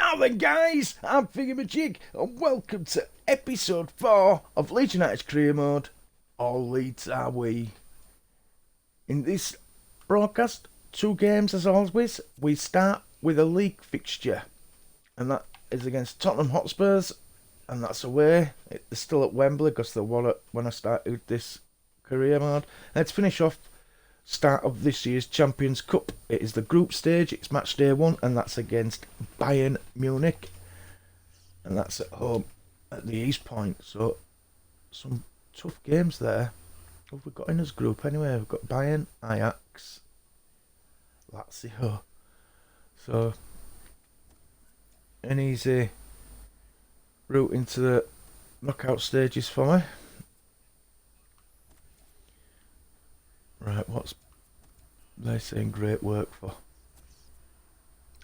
Now then, guys, I'm FINGEYMAJIG, and welcome to episode 4 of Leeds United's career mode. All Leeds are we. In this broadcast, 2 games as always. We start with a league fixture, and that is against Tottenham Hotspurs, and that's away. It's still at Wembley because they won it when I started this career mode. And to finish off, start of this year's Champions Cup. It is the group stage, it's match day 1, and that's against Bayern Munich, and that's at home at the East Point. So some tough games there. What have we got in this group anyway? We've got Bayern, Ajax, Lazio. So an easy route into the knockout stages for me. Right, what's they saying great work for?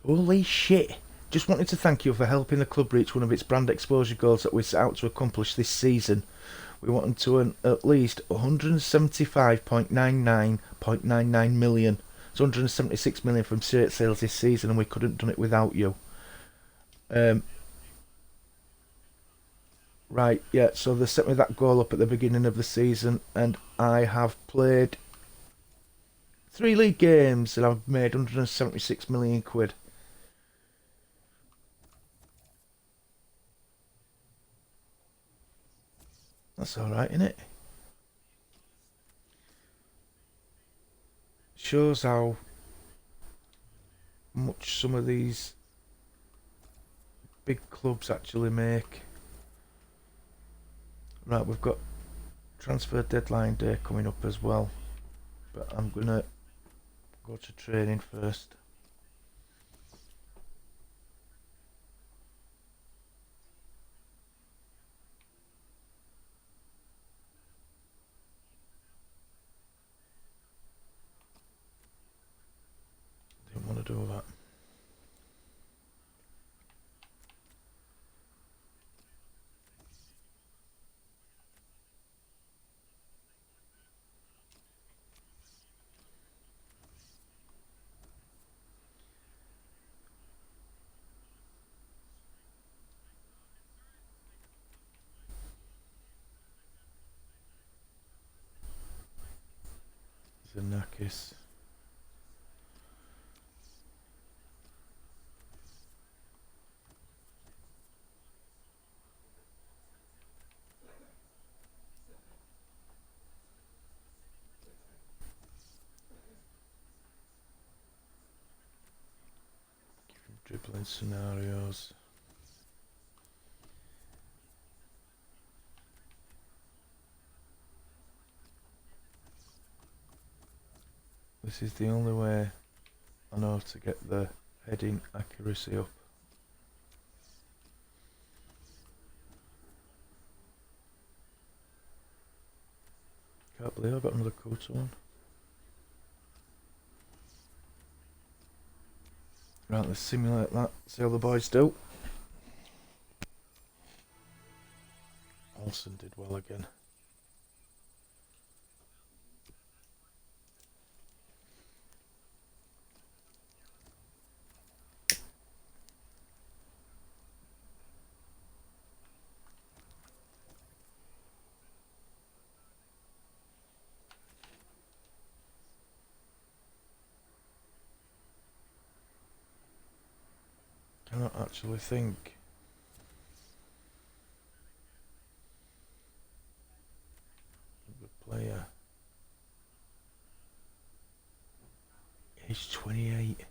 Holy shit! Just wanted to thank you for helping the club reach one of its brand exposure goals that we set out to accomplish this season. We wanted to earn at least 175.99.99 million. It's 176 million from shirt sales this season, and we couldn't have done it without you. Right, yeah, so they set me that goal up at the beginning of the season, and I have played 3 league games and I've made 176 million quid. That's alright, innit? Shows how much some of these big clubs actually make. Right, we've got transfer deadline day coming up as well, but I'm gonna go to training first. Didn't want to do that. Zanakis. Dribbling scenarios. This is the only way I know to get the heading accuracy up. Can't believe I got another Kuta one. Right, let's simulate that, see how the boys do. Olsen did well again. Cannot actually think. The player. He's 28.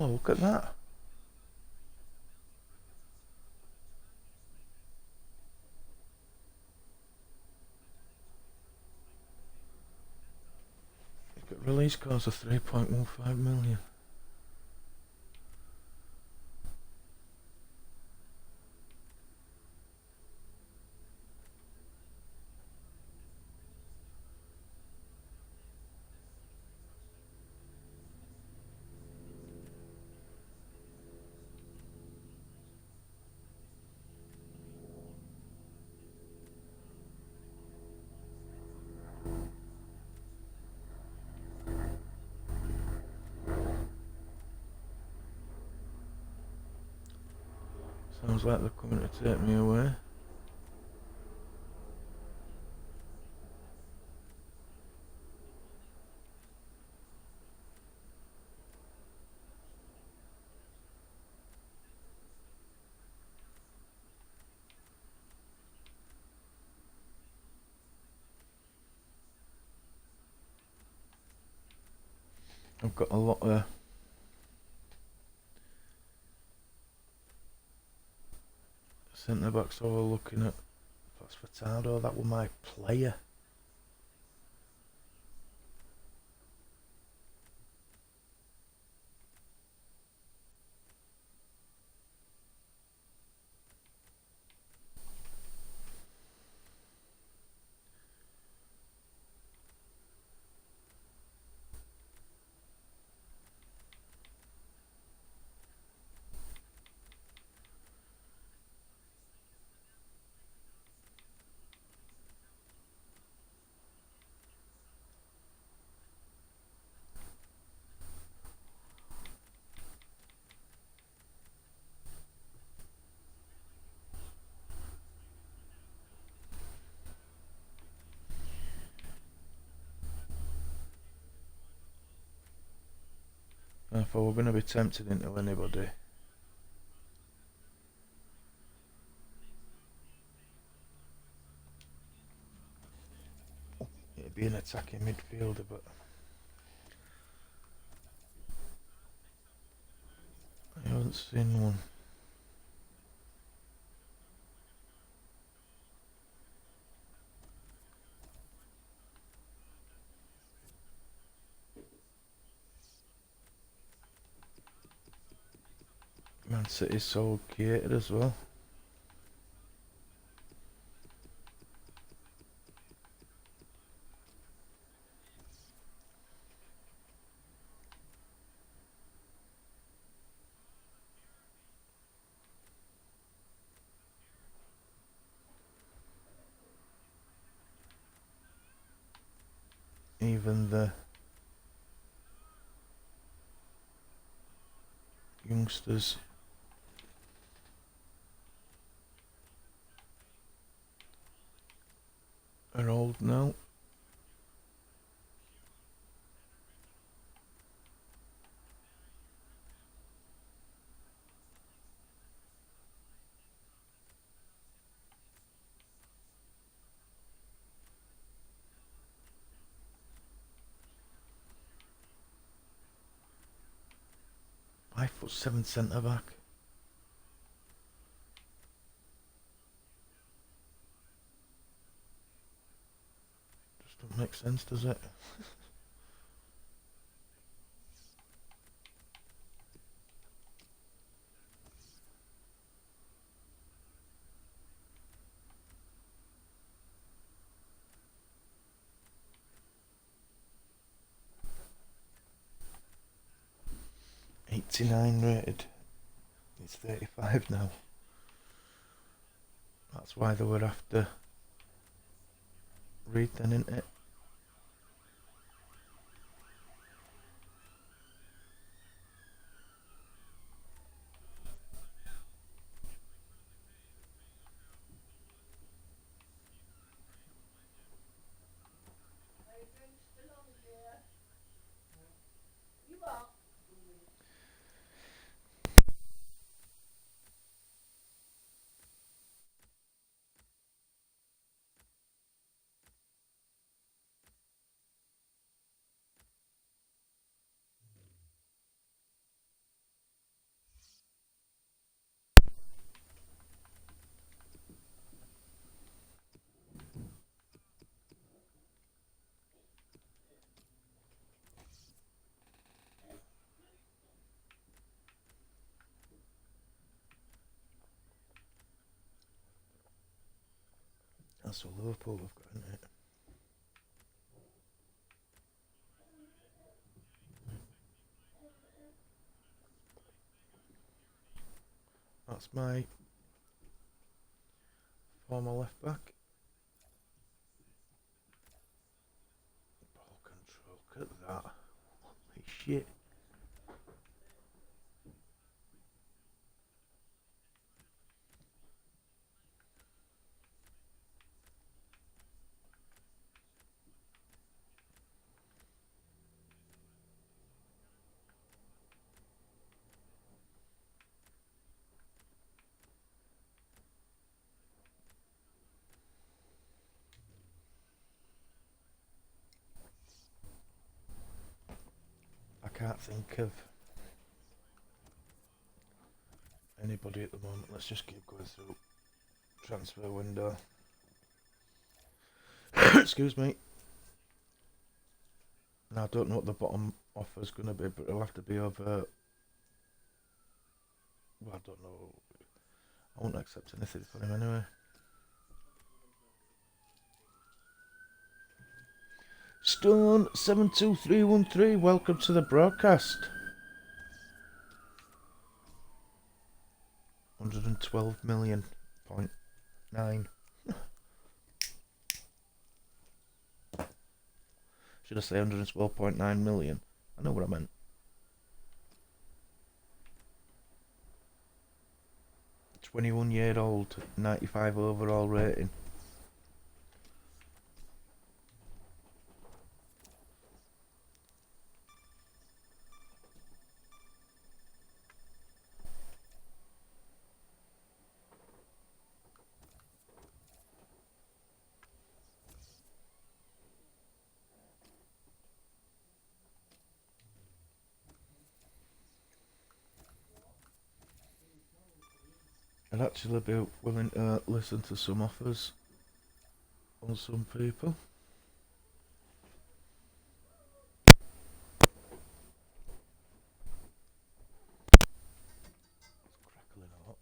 Oh, look at that. He's got release cost of 3.15 million. Sounds like they're coming to take me away. I've got a lot of centre backs over looking at. That's Furtado, that was my player. If I were going to be tempted into anybody, it'd be an attacking midfielder, but I haven't seen one. Man City's so catered as well. Even the youngsters are old now. .5'7" centre back. Just don't make sense, does it? .89 rated. It's 35 now. That's why they would have to read then, isn't it? That's what Liverpool have got, isn't it? That's my former left back. Ball control, look at that. Holy shit. can't think of anybody at the moment. Let's just keep going through transfer window. Excuse me. Now, I don't know what the bottom offer is going to be, but it'll have to be over... Well, I don't know. I won't accept anything for him anyway. Stone 72313, welcome to the broadcast. 112 million.9. Should I say 112.9 million? I know what I meant. "21-year-old, 95 overall rating." I'd actually be willing to listen to some offers on some people. It's crackling a lot.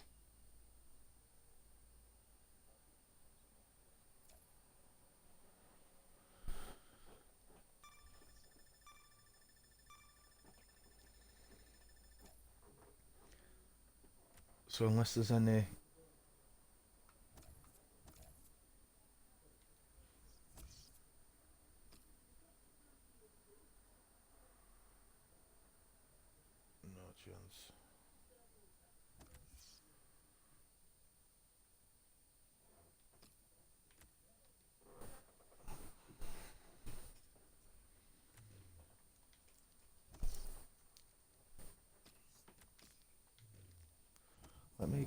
So unless there's any... No chance. Let me...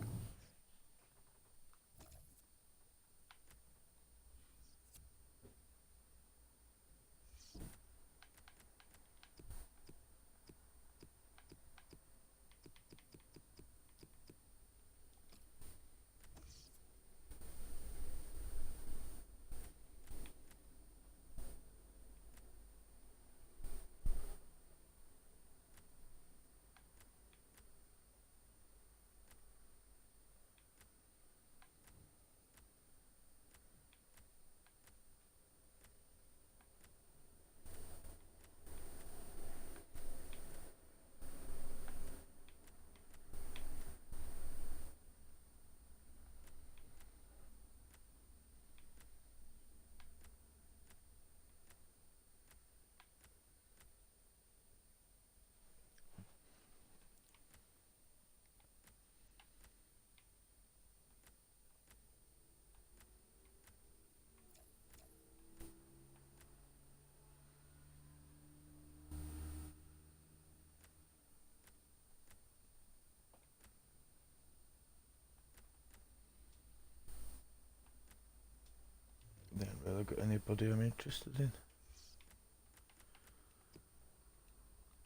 They haven't really got anybody I'm interested in.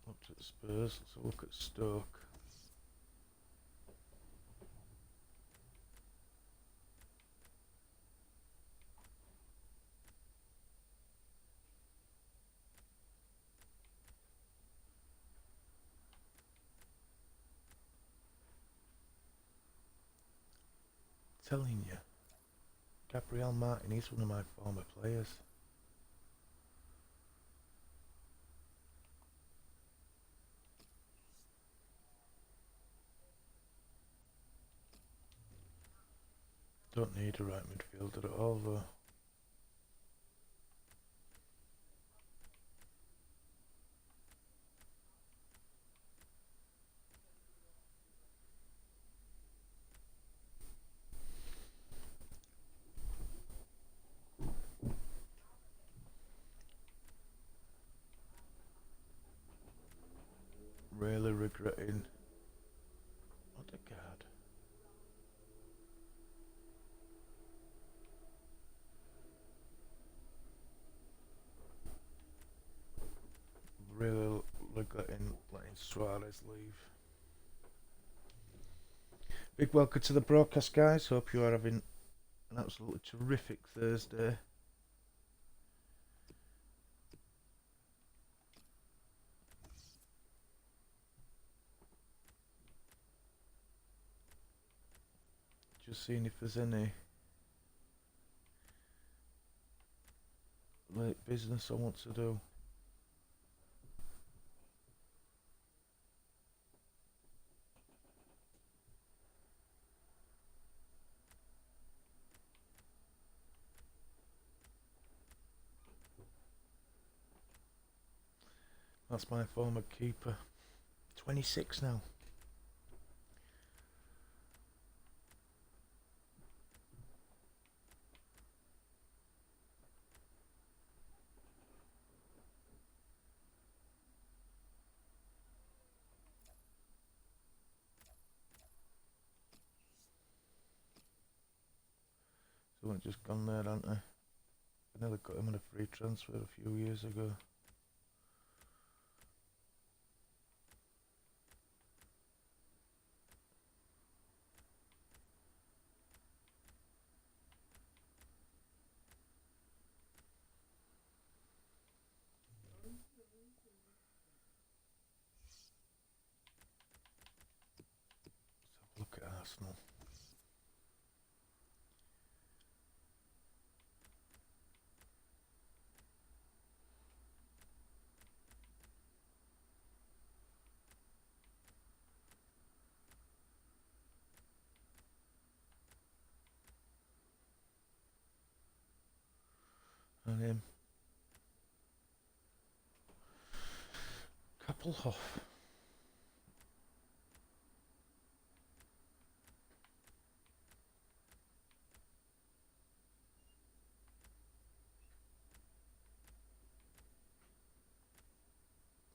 Looked at Spurs, let's have a look at Stoke. Telling you, Gabriel Martin, he's one of my former players. Don't need a right midfielder at all though. Really regretting Odegaard. Really regretting letting Suarez leave. Big welcome to the broadcast, guys. Hope you are having an absolutely terrific Thursday. Just seeing if there's any late business I want to do. That's my former keeper. 26 now. So I've just gone there, haven't I? I nearly got him on a free transfer a few years ago. Let's have a look at Arsenal. And him. Kappelhoff.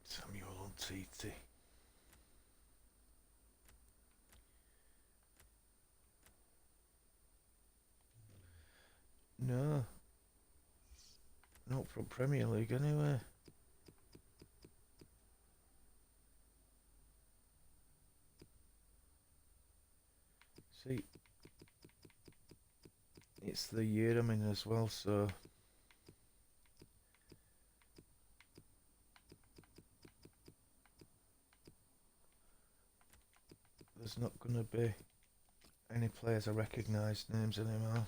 Samuel Umtiti. No. Not from Premier League anyway. See, it's the year I'm in as well, so there's not going to be any players I recognise names anymore.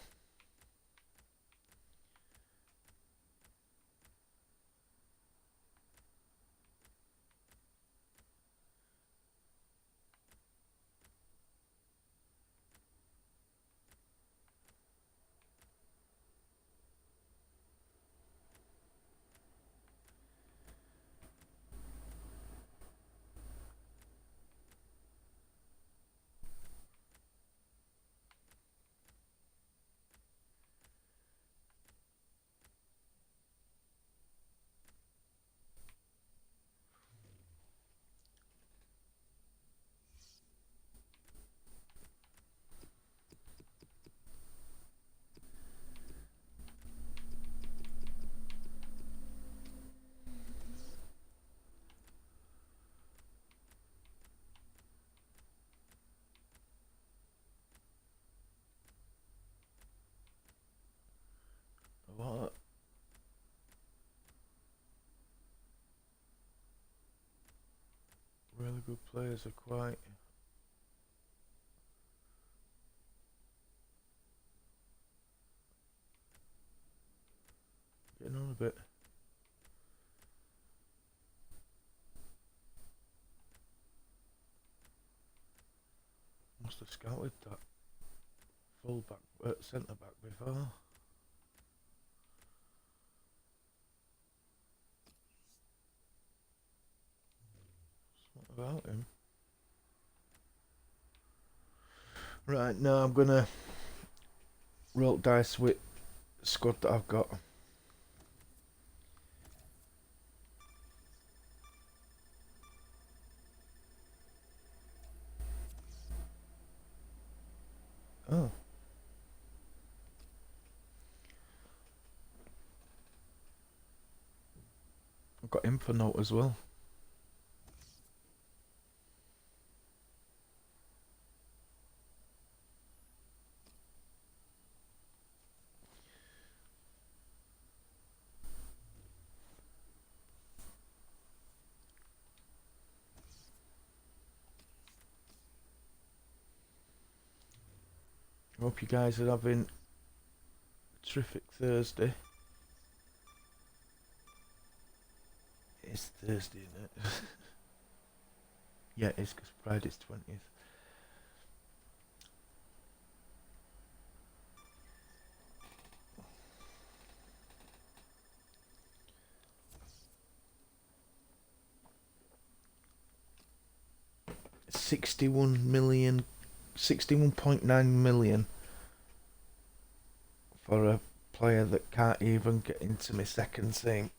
What? Really good players are quite getting on a bit. Must have scouted that full back, centre back before. What about him? Right, now I'm gonna roll dice with squad that I've got. Oh. I've got info note as well. Hope you guys are having a terrific Thursday. It's Thursday, isn't it? Yeah, it is, because Friday's 20th. $61.9 million for a player that can't even get into my second team.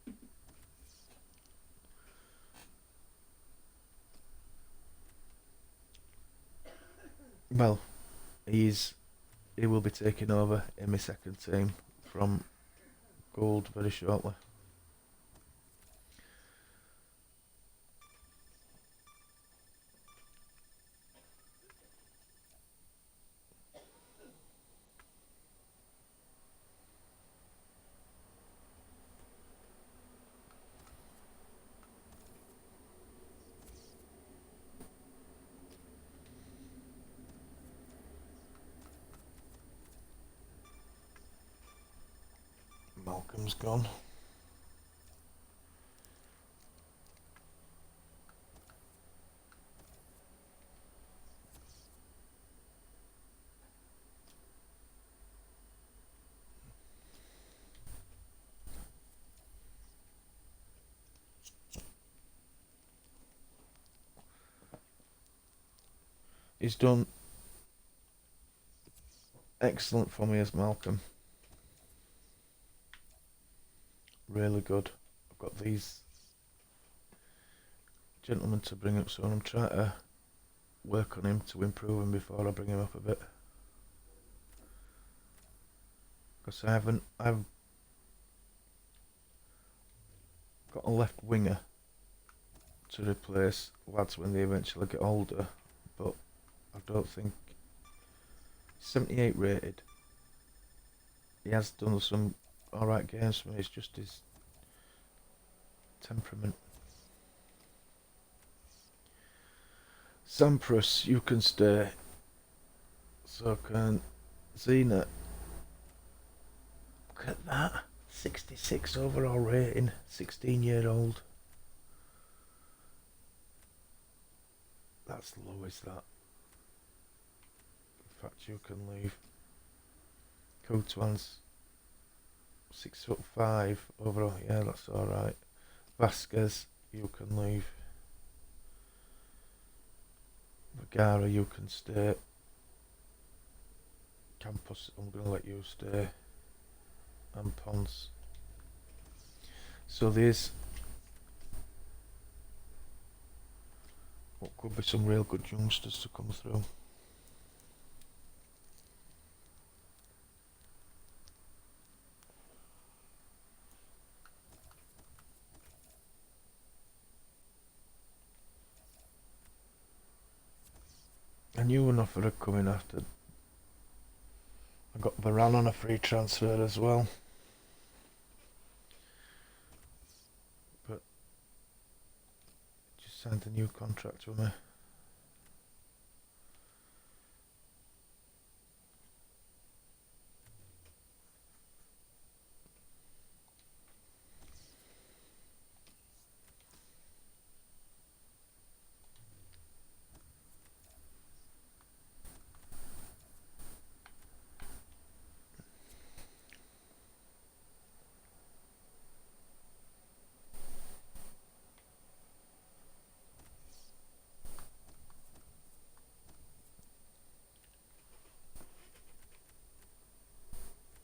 Well, he will be taking over in my second team from Gold very shortly. Malcolm's gone. He's done excellent for me as Malcolm. Really good. I've got these gentlemen to bring up soon. I'm trying to work on him to improve him before I bring him up a bit. Because I've got a left winger to replace lads when they eventually get older, but I don't think 78 rated. He has done some alright games for me, it's just his temperament. Sampras, you can stay. So can Zena. Look at that. 66 overall rating, 16-year-old. That's low, is that? In fact, you can leave. Coutwan's 6'5" overall. Yeah, that's alright. Vasquez, you can leave. Vergara, you can stay. Campos, I'm going to let you stay. And Pons. So there's what could be some real good youngsters to come through. I knew an offer had come in after. I got Varane on a free transfer as well. But just signed a new contract with me.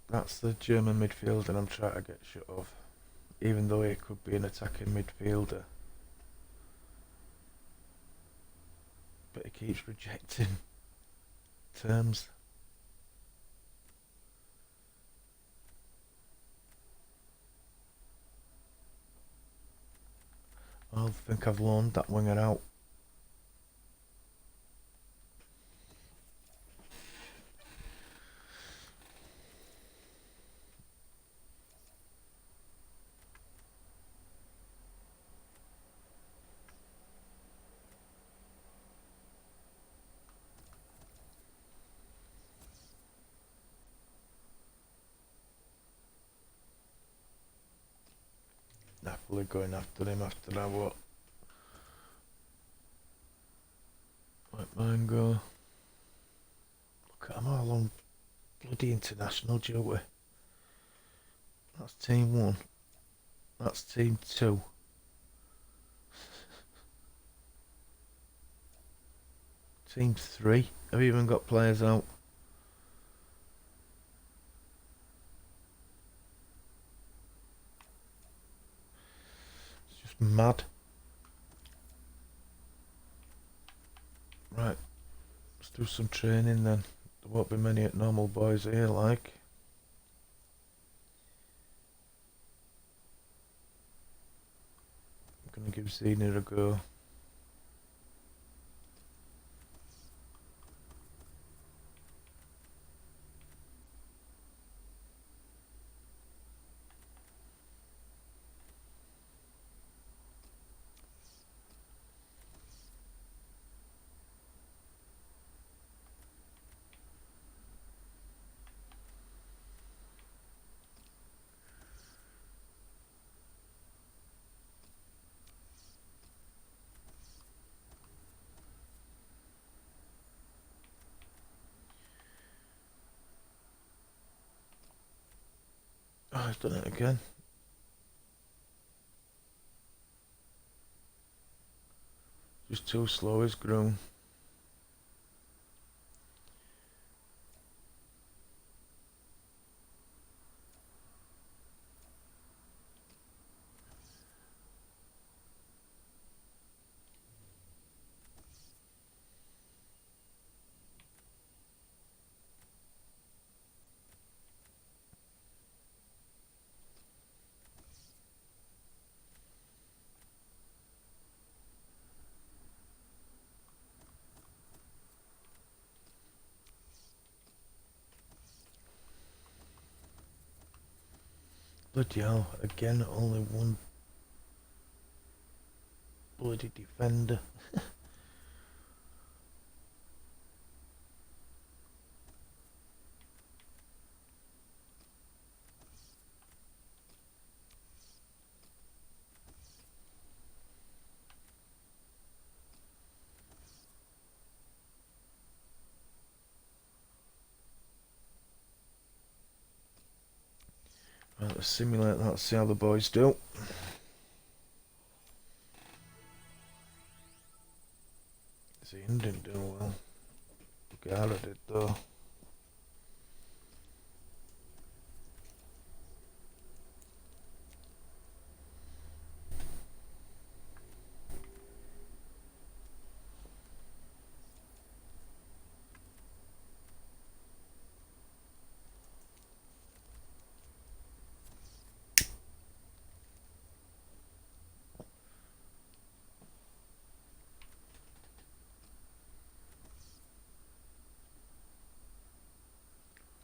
That's the German midfielder I'm trying to get shut of, even though he could be an attacking midfielder. But he keeps rejecting terms. I think I've loaned that winger out. Hopefully going after him after our let mine go. Look at them all on bloody international duty. That's team 1. That's team 2. Team 3. Have you even got players out? It's just mad. Right. Let's do some training then. There won't be many at normal boys here, like. I'm gonna give Zena a go. Oh, he's done it again. Just too slow, he's grown. Bloody hell, again only one bloody defender. Right, let's simulate that, see how the boys do. Zine didn't do well. Gara did though.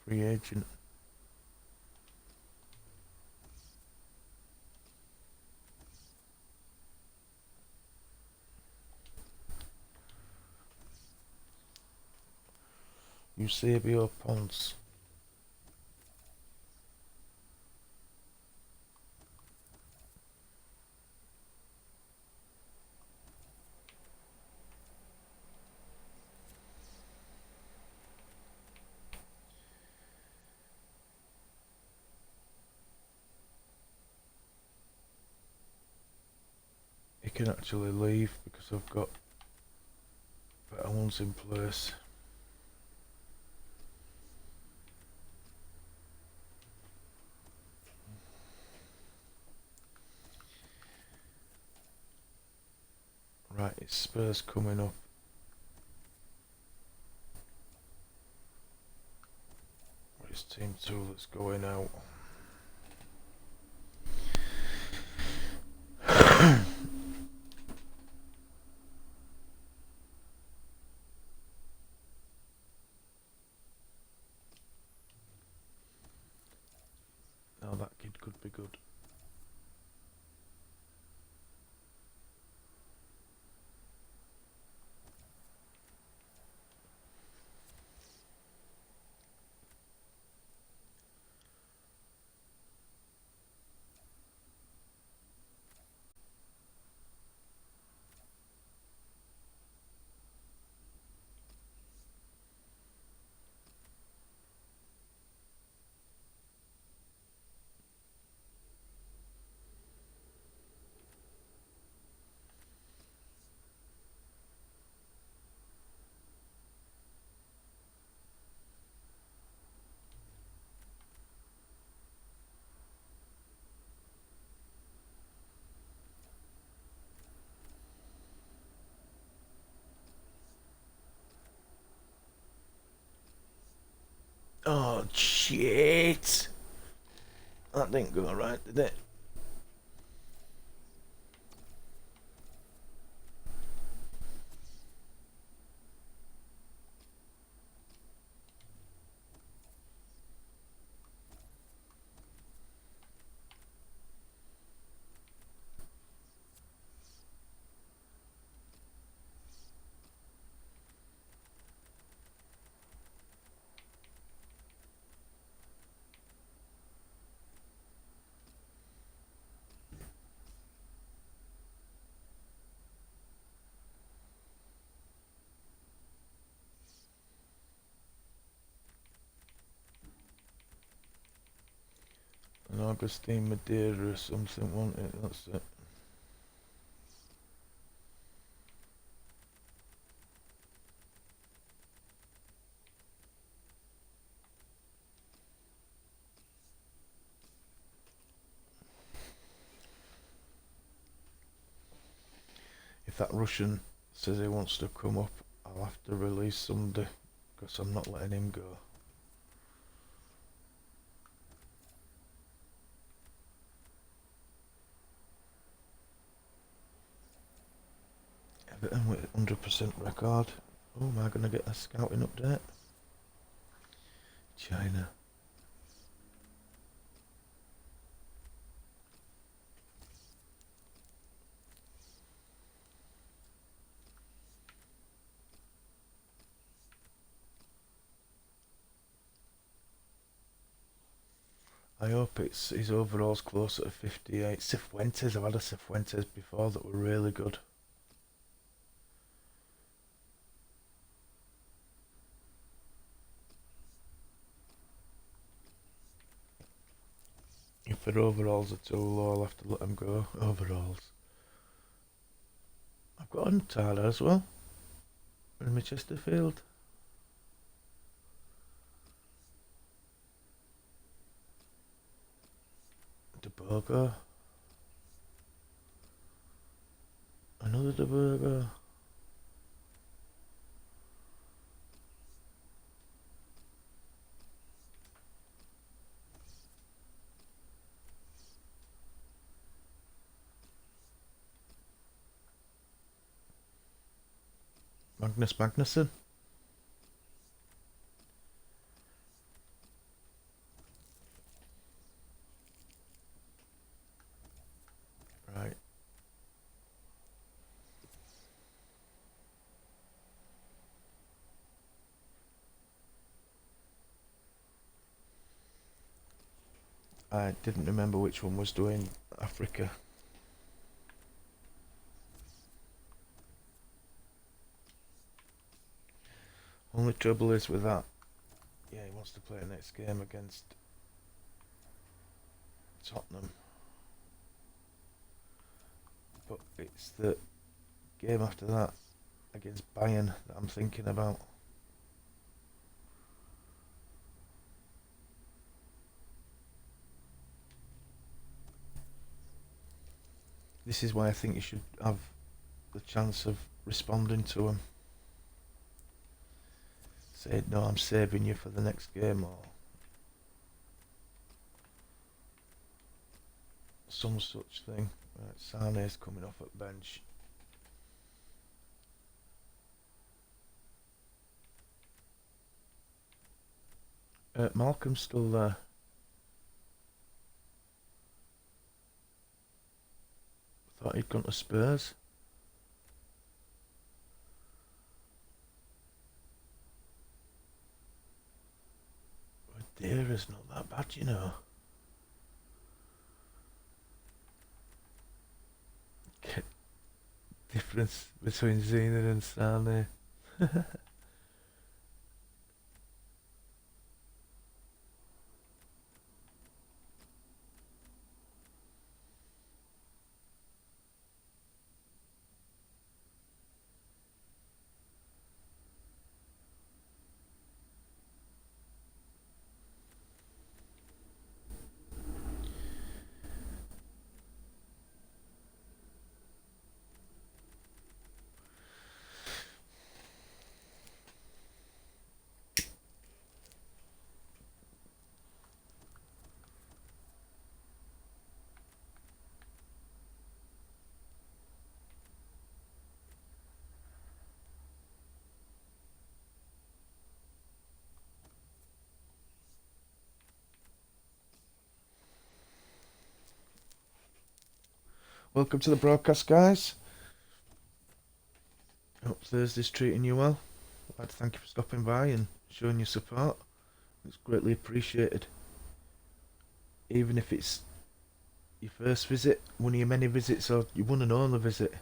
Free agent. Eusebio Pons. He can actually leave because I've got better ones in place. Right, it's Spurs coming up. It's team 2 that's going out. Now that kid could be good. Shit! That didn't go right, did it? An Augustine Madeira or something, wasn't it? That's it. If that Russian says he wants to come up, I'll have to release somebody, because I'm not letting him go. Everton with 100% record. Oh, am I going to get a scouting update? China. I hope his overall's closer to 58. Cifuentes, I've had a Cifuentes before that were really good. If their overalls are too low, I'll have to let them go. Overalls. I've got a Tyler as well. In my Chesterfield. De Burger. Another De Burger. Magnus Magnusson. Right. I didn't remember which one was doing Africa. Only trouble is with that. Yeah, he wants to play the next game against Tottenham. But it's the game after that against Bayern that I'm thinking about. This is why I think you should have the chance of responding to him. Say, no, I'm saving you for the next game, or some such thing. Right, Sane's coming off at bench. Malcolm's still there. Thought he'd gone to Spurs. Madeira's not that bad, you know. Difference between Zena and Sane. Welcome to the broadcast, guys. Hope Thursday's treating you well. I'd like to thank you for stopping by and showing your support. It's greatly appreciated. Even if it's your first visit, one of your many visits, or your one and only visit.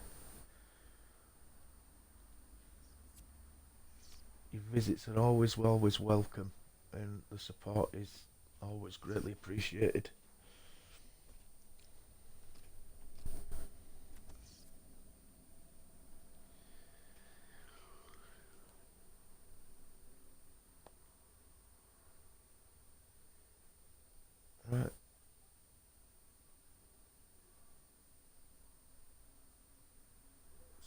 Your visits are always welcome, and the support is always greatly appreciated. Right.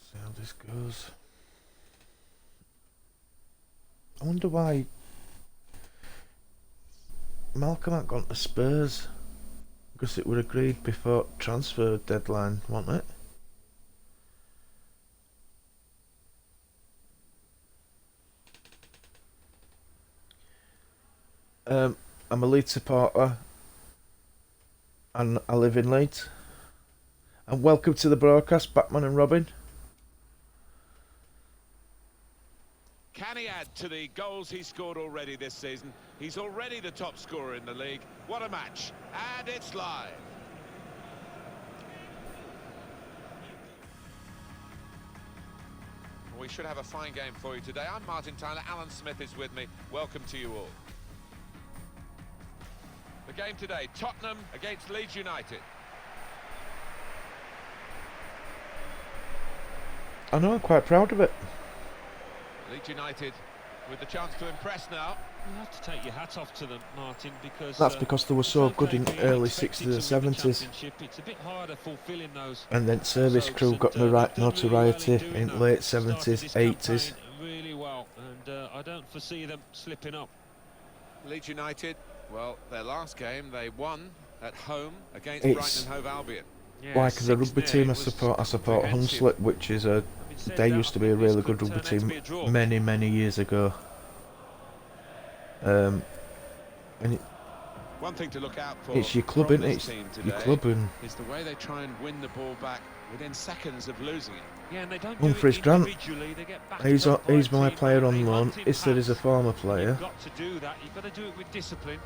See how this goes. I wonder why Malcolm ain't gone to Spurs, because it were agreed before transfer deadline, wasn't it? I'm a Leeds supporter and I live in Leeds. And welcome to the broadcast, Batman and Robin. Can he add to the goals he scored already this season? He's already the top scorer in the league. What a match. And it's live. We should have a fine game for you today. I'm Martin Tyler. Alan Smith is with me. Welcome to you all. The game today, Tottenham against Leeds United. I know, I'm quite proud of it. Leeds United with the chance to impress now. You have to take your hat off to them, Martin, because that's because they were so good in early 60s and 70s. It's a bit harder fulfilling those. And then service crew got notoriety in late 70s, 80s. Really well, and I don't foresee them slipping up. Leeds United, well, their last game they won at home against Brighton and Hove Albion. Yeah, like the rugby team I support Hunslet, which is they used to be a really good rugby team many years ago. And one thing to look out for, it's your club, isn't it? It's your club, and it's the way they try and win the ball back within seconds of losing it. Yeah, and they don't Humphreys Grant, he's my player on loan. Issa is a former player. You've got to do that. You've got to do it with discipline.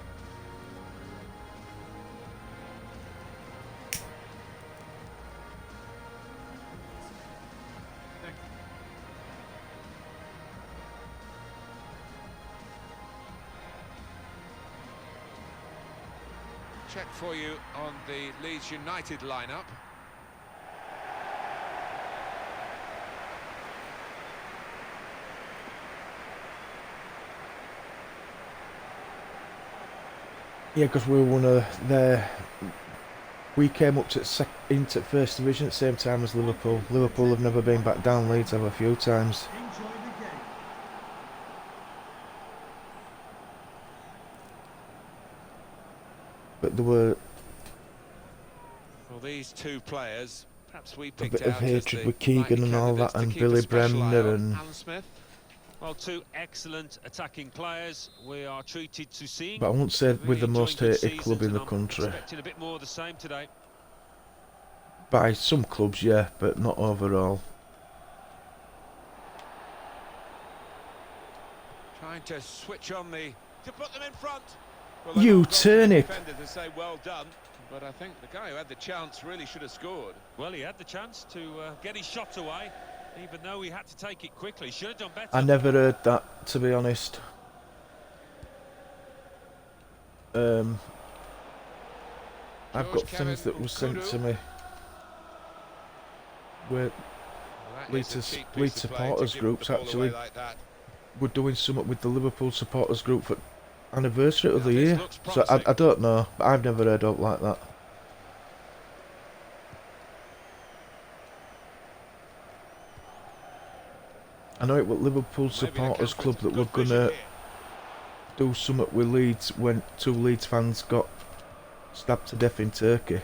Check for you on the Leeds United lineup. Yeah, because we were one of their. We came up to into first division at the same time as Liverpool. Liverpool have never been back down. Leeds have a few times. But there were these two players, perhaps we a picked bit of out hatred with Keegan and all that, and Billy Bremner and. Well, two excellent attacking players. We are treated to seeing. But I won't say with the most hated club in the country. Expecting a bit more of the same today. By some clubs, yeah, but not overall. Trying to switch on to put them in front. Well, you turnip. To say well done, but I think the guy who had the chance really should have scored. Well, he had the chance to get his shot away, even though he had to take it quickly. Should have done better. I never heard that, to be honest. I've got things that were sent to me where Leeds supporters groups actually were doing something with the Liverpool supporters group for anniversary of the year. So I don't know, but I've never heard of like that. I know it was Liverpool supporters club that were gonna do something with Leeds when two Leeds fans got stabbed to death in Turkey.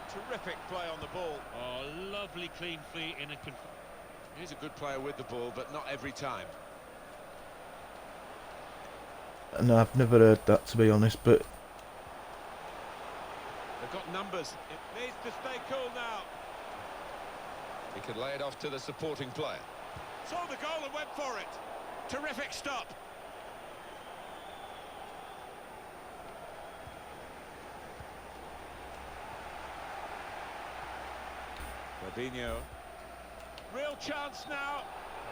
Terrific play on the ball. Oh, lovely clean feet in a. He's a good player with the ball, but not every time. And I've never heard that, to be honest, but got numbers. It needs to stay cool now. He could lay it off to the supporting player. Saw the goal and went for it. Terrific stop. Fabinho. Real chance now.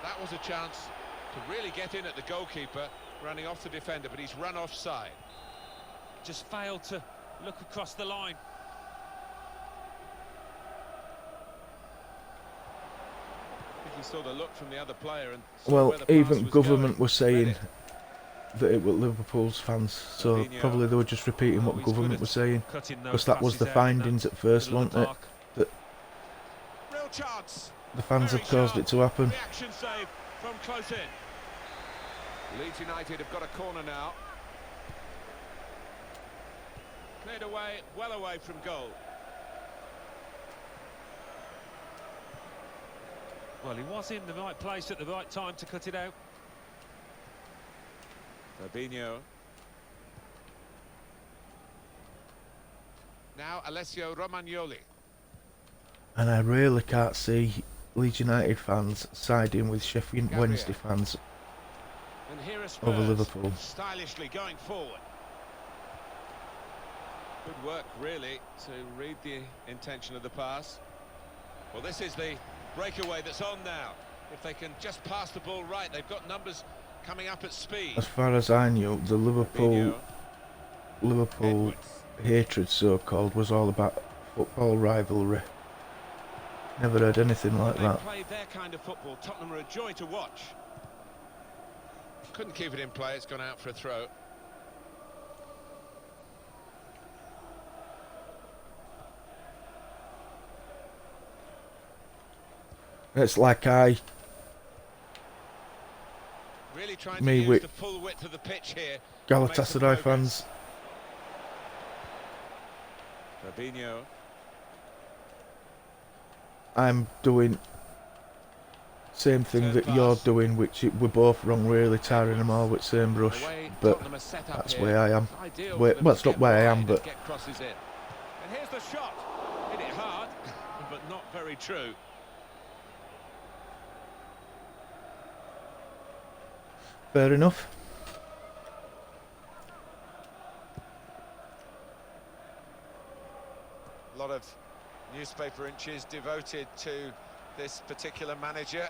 That was a chance to really get in at the goalkeeper, running off the defender, but he's run offside. Just failed to look across the line. I think he saw the look from the other player and saw Well, where the pass even was government going. were saying Read that it was Liverpool's fans, so Fabinho. probably they were just repeating what He's good government at were saying, cutting those because that was passes the out in findings that at first, middle of wasn't the it? park. That Real chance. the fans Very had caused sharp it to happen. Reaction save from close in. Leeds United have got a corner now. Cleared away, well away from goal. Well, he was in the right place at the right time to cut it out. Fabinho. Now Alessio Romagnoli. And I really can't see Leeds United fans siding with Sheffield Gabriel. Wednesday fans And here are over Spurs, Liverpool. stylishly going forward. Good work, really, to read the intention of the pass. Well, this is the breakaway that's on now. If they can just pass the ball right, they've got numbers coming up at speed. As far as I knew, the Liverpool Edwards. hatred, so-called, was all about football rivalry. Never heard anything like They that. play their kind of football. Tottenham are a joy to watch. Couldn't keep it in play. It's gone out for a throw. It's like Really trying to Me use with the full width of the pitch here. to make some Galatasaray progress. fans. Fabinho. I'm doing same thing Turn that pass. you're doing, which we're both wrong, really tarring them all with same brush. The way But Tottenham are set up that's here, where I am. ideal Where- for them well, to it's not get where I wide am, and but get crosses in. And here's the shot. Hit it hard, but not very true. fair enough. A lot of newspaper inches devoted to this particular manager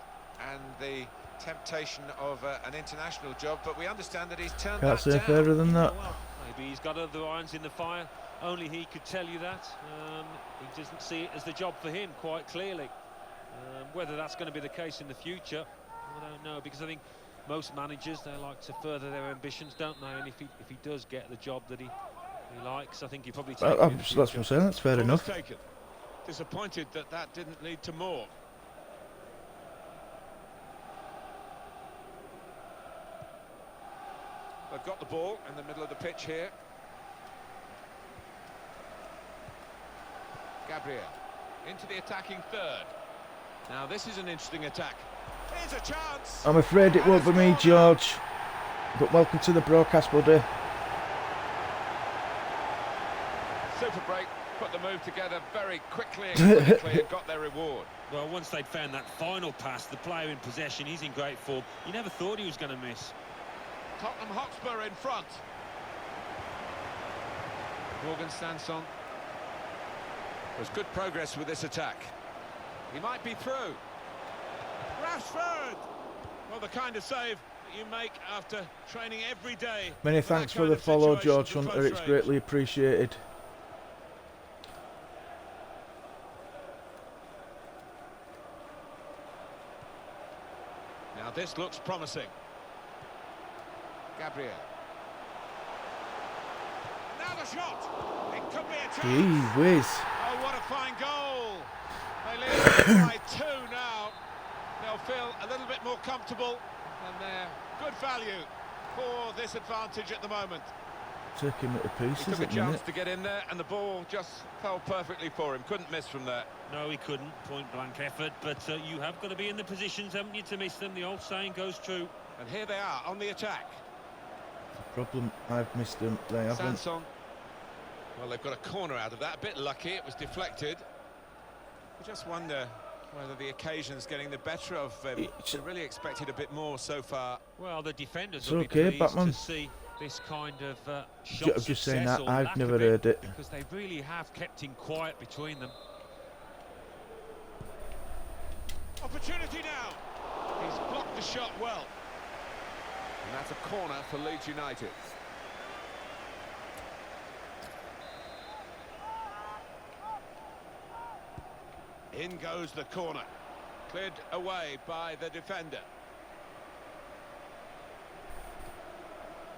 and the temptation of an international job, but we understand that he's turned Can't that say down. fairer than that. Well, maybe he's got other irons in the fire. Only he could tell you that. He doesn't see it as the job for him, quite clearly. Whether that's going to be the case in the future, I don't know, because I think most managers, they like to further their ambitions, don't they? And if he does get the job that he likes, I think he probably take it in the That's what future. I'm saying, that's fair Corner's enough. taken. Disappointed that that didn't lead to more. They've got the ball in the middle of the pitch here. Gabriel into the attacking third. Now this is an interesting attack. Here's a chance. I'm afraid it won't be me, George. But welcome to the broadcast, buddy. Super break, put the move together very quickly and quickly and got their reward. Well, once they'd found that final pass, the player in possession, he's in great form. You never thought he was going to miss. Tottenham Hotspur in front. Morgan Sanson. There's good progress with this attack. He might be through. Rashford! Well, the kind of save that you make after training every day. Many for that thanks for kind the of follow, situation George from Hunter. close It's range. greatly appreciated. Now this looks promising. Gabriel. Now the shot. It could be a chance. Gee whiz. Oh, what a fine goal. They lead by 2 now. They'll feel a little bit more comfortable and they're good value for this advantage at the moment. Taking it to He pieces took a at the chance minute. to get in there and the ball just fell perfectly for him. Couldn't miss from there. No, he couldn't. Point-blank effort. But you have got to be in the positions, haven't you, to miss them? The old saying goes true. And here they are on the attack. The problem, I've missed them. They haven't. Sanson. Well, they've got a corner out of that. A bit lucky, it was deflected. I just wonder whether the occasion's getting the better of them. I really expected a bit more so far. Well, the defenders It's will okay, be pleased Batman. to see this kind of shot I'm just saying success that, or I've lack never of heard it. because they really have kept him quiet between them. Opportunity now. He's blocked the shot well. And that's a corner for Leeds United. In goes the corner. Cleared away by the defender.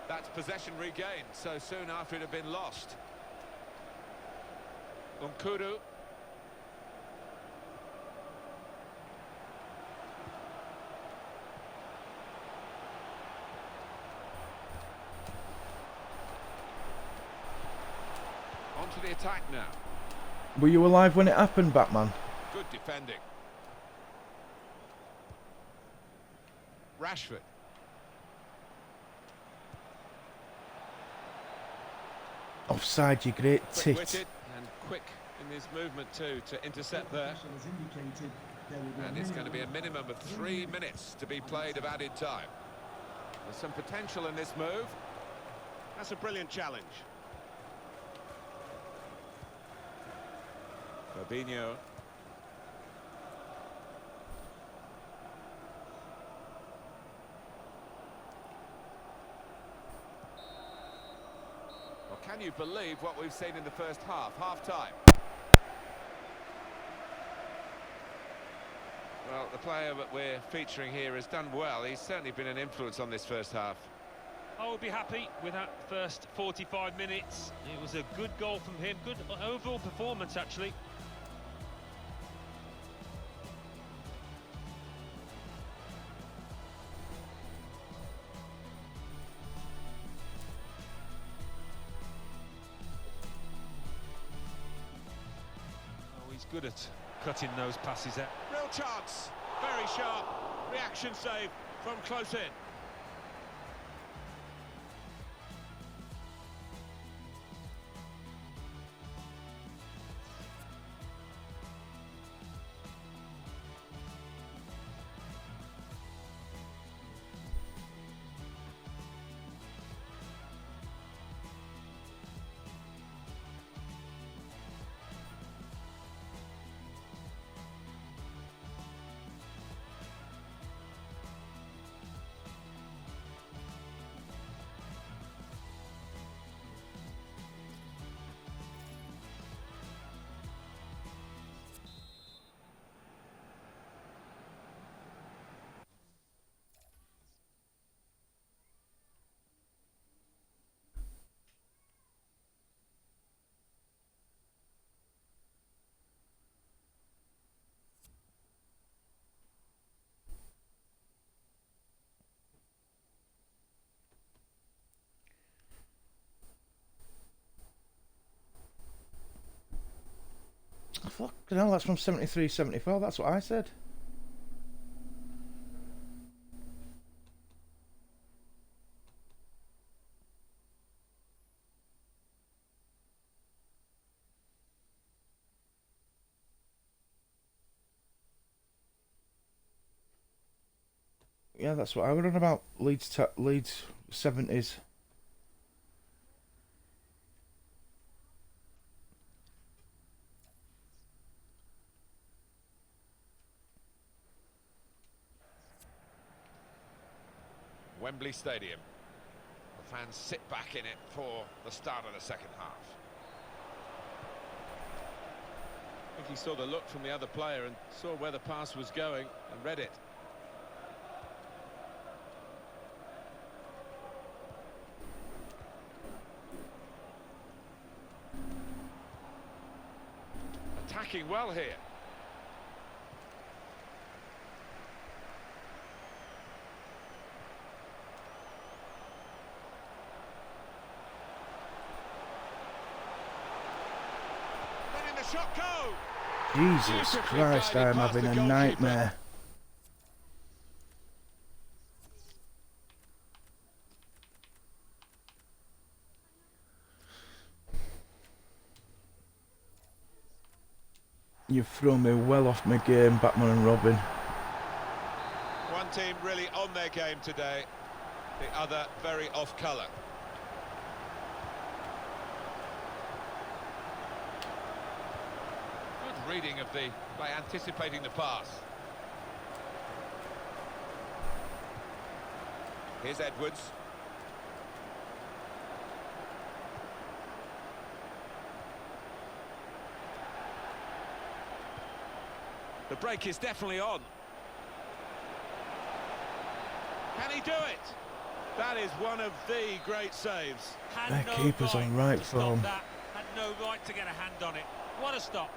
That's possession regained so soon after it had been lost. Enquiries. Onto the attack now. Were you alive when it happened, Batman? Good defending. Rashford. Offside, you great tit. Quick-witted and quick in his movement too to intercept there. And it's going to be a minimum of 3 minutes to be played of added time. There's some potential in this move. That's a brilliant challenge. Fabinho. Well, can you believe what we've seen in the first half? Half-time. Well, the player that we're featuring here has done well. He's certainly been an influence on this first half. I would be happy with that first 45 minutes. It was a good goal from him, good overall performance actually. Oh, he's good at cutting those passes out. Real chance, very sharp, reaction save from close in. Fucking hell, that's from 73, 74, that's what I said. Yeah, that's what I was on about. Leeds 70s. Wembley Stadium. The fans sit back in it for the start of the second half. I think he saw the look from the other player and saw where the pass was going and read it. Attacking well here. Letting the shot go. Jesus Christ, I'm having a nightmare. You've thrown me well off my game, Batman and Robin. One team really on their game today, the other very off colour. Good reading of the by anticipating the pass. Here's Edwards. The break is definitely on. Can he do it? That is one of the great saves. Their keeper's on right form. Had no right to get a hand on it. What a stop.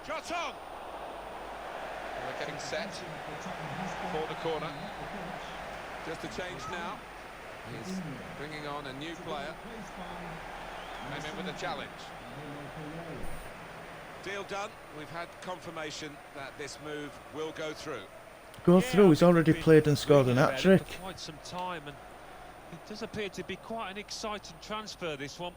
Shot on. They're getting set for the corner. Just a change now. He's bringing on a new player. Came in with a challenge. Deal done. We've had confirmation that this move will go through. Go through, he's already played and scored an hat-trick. For quite some time, and it does appear to be quite an exciting transfer, this one.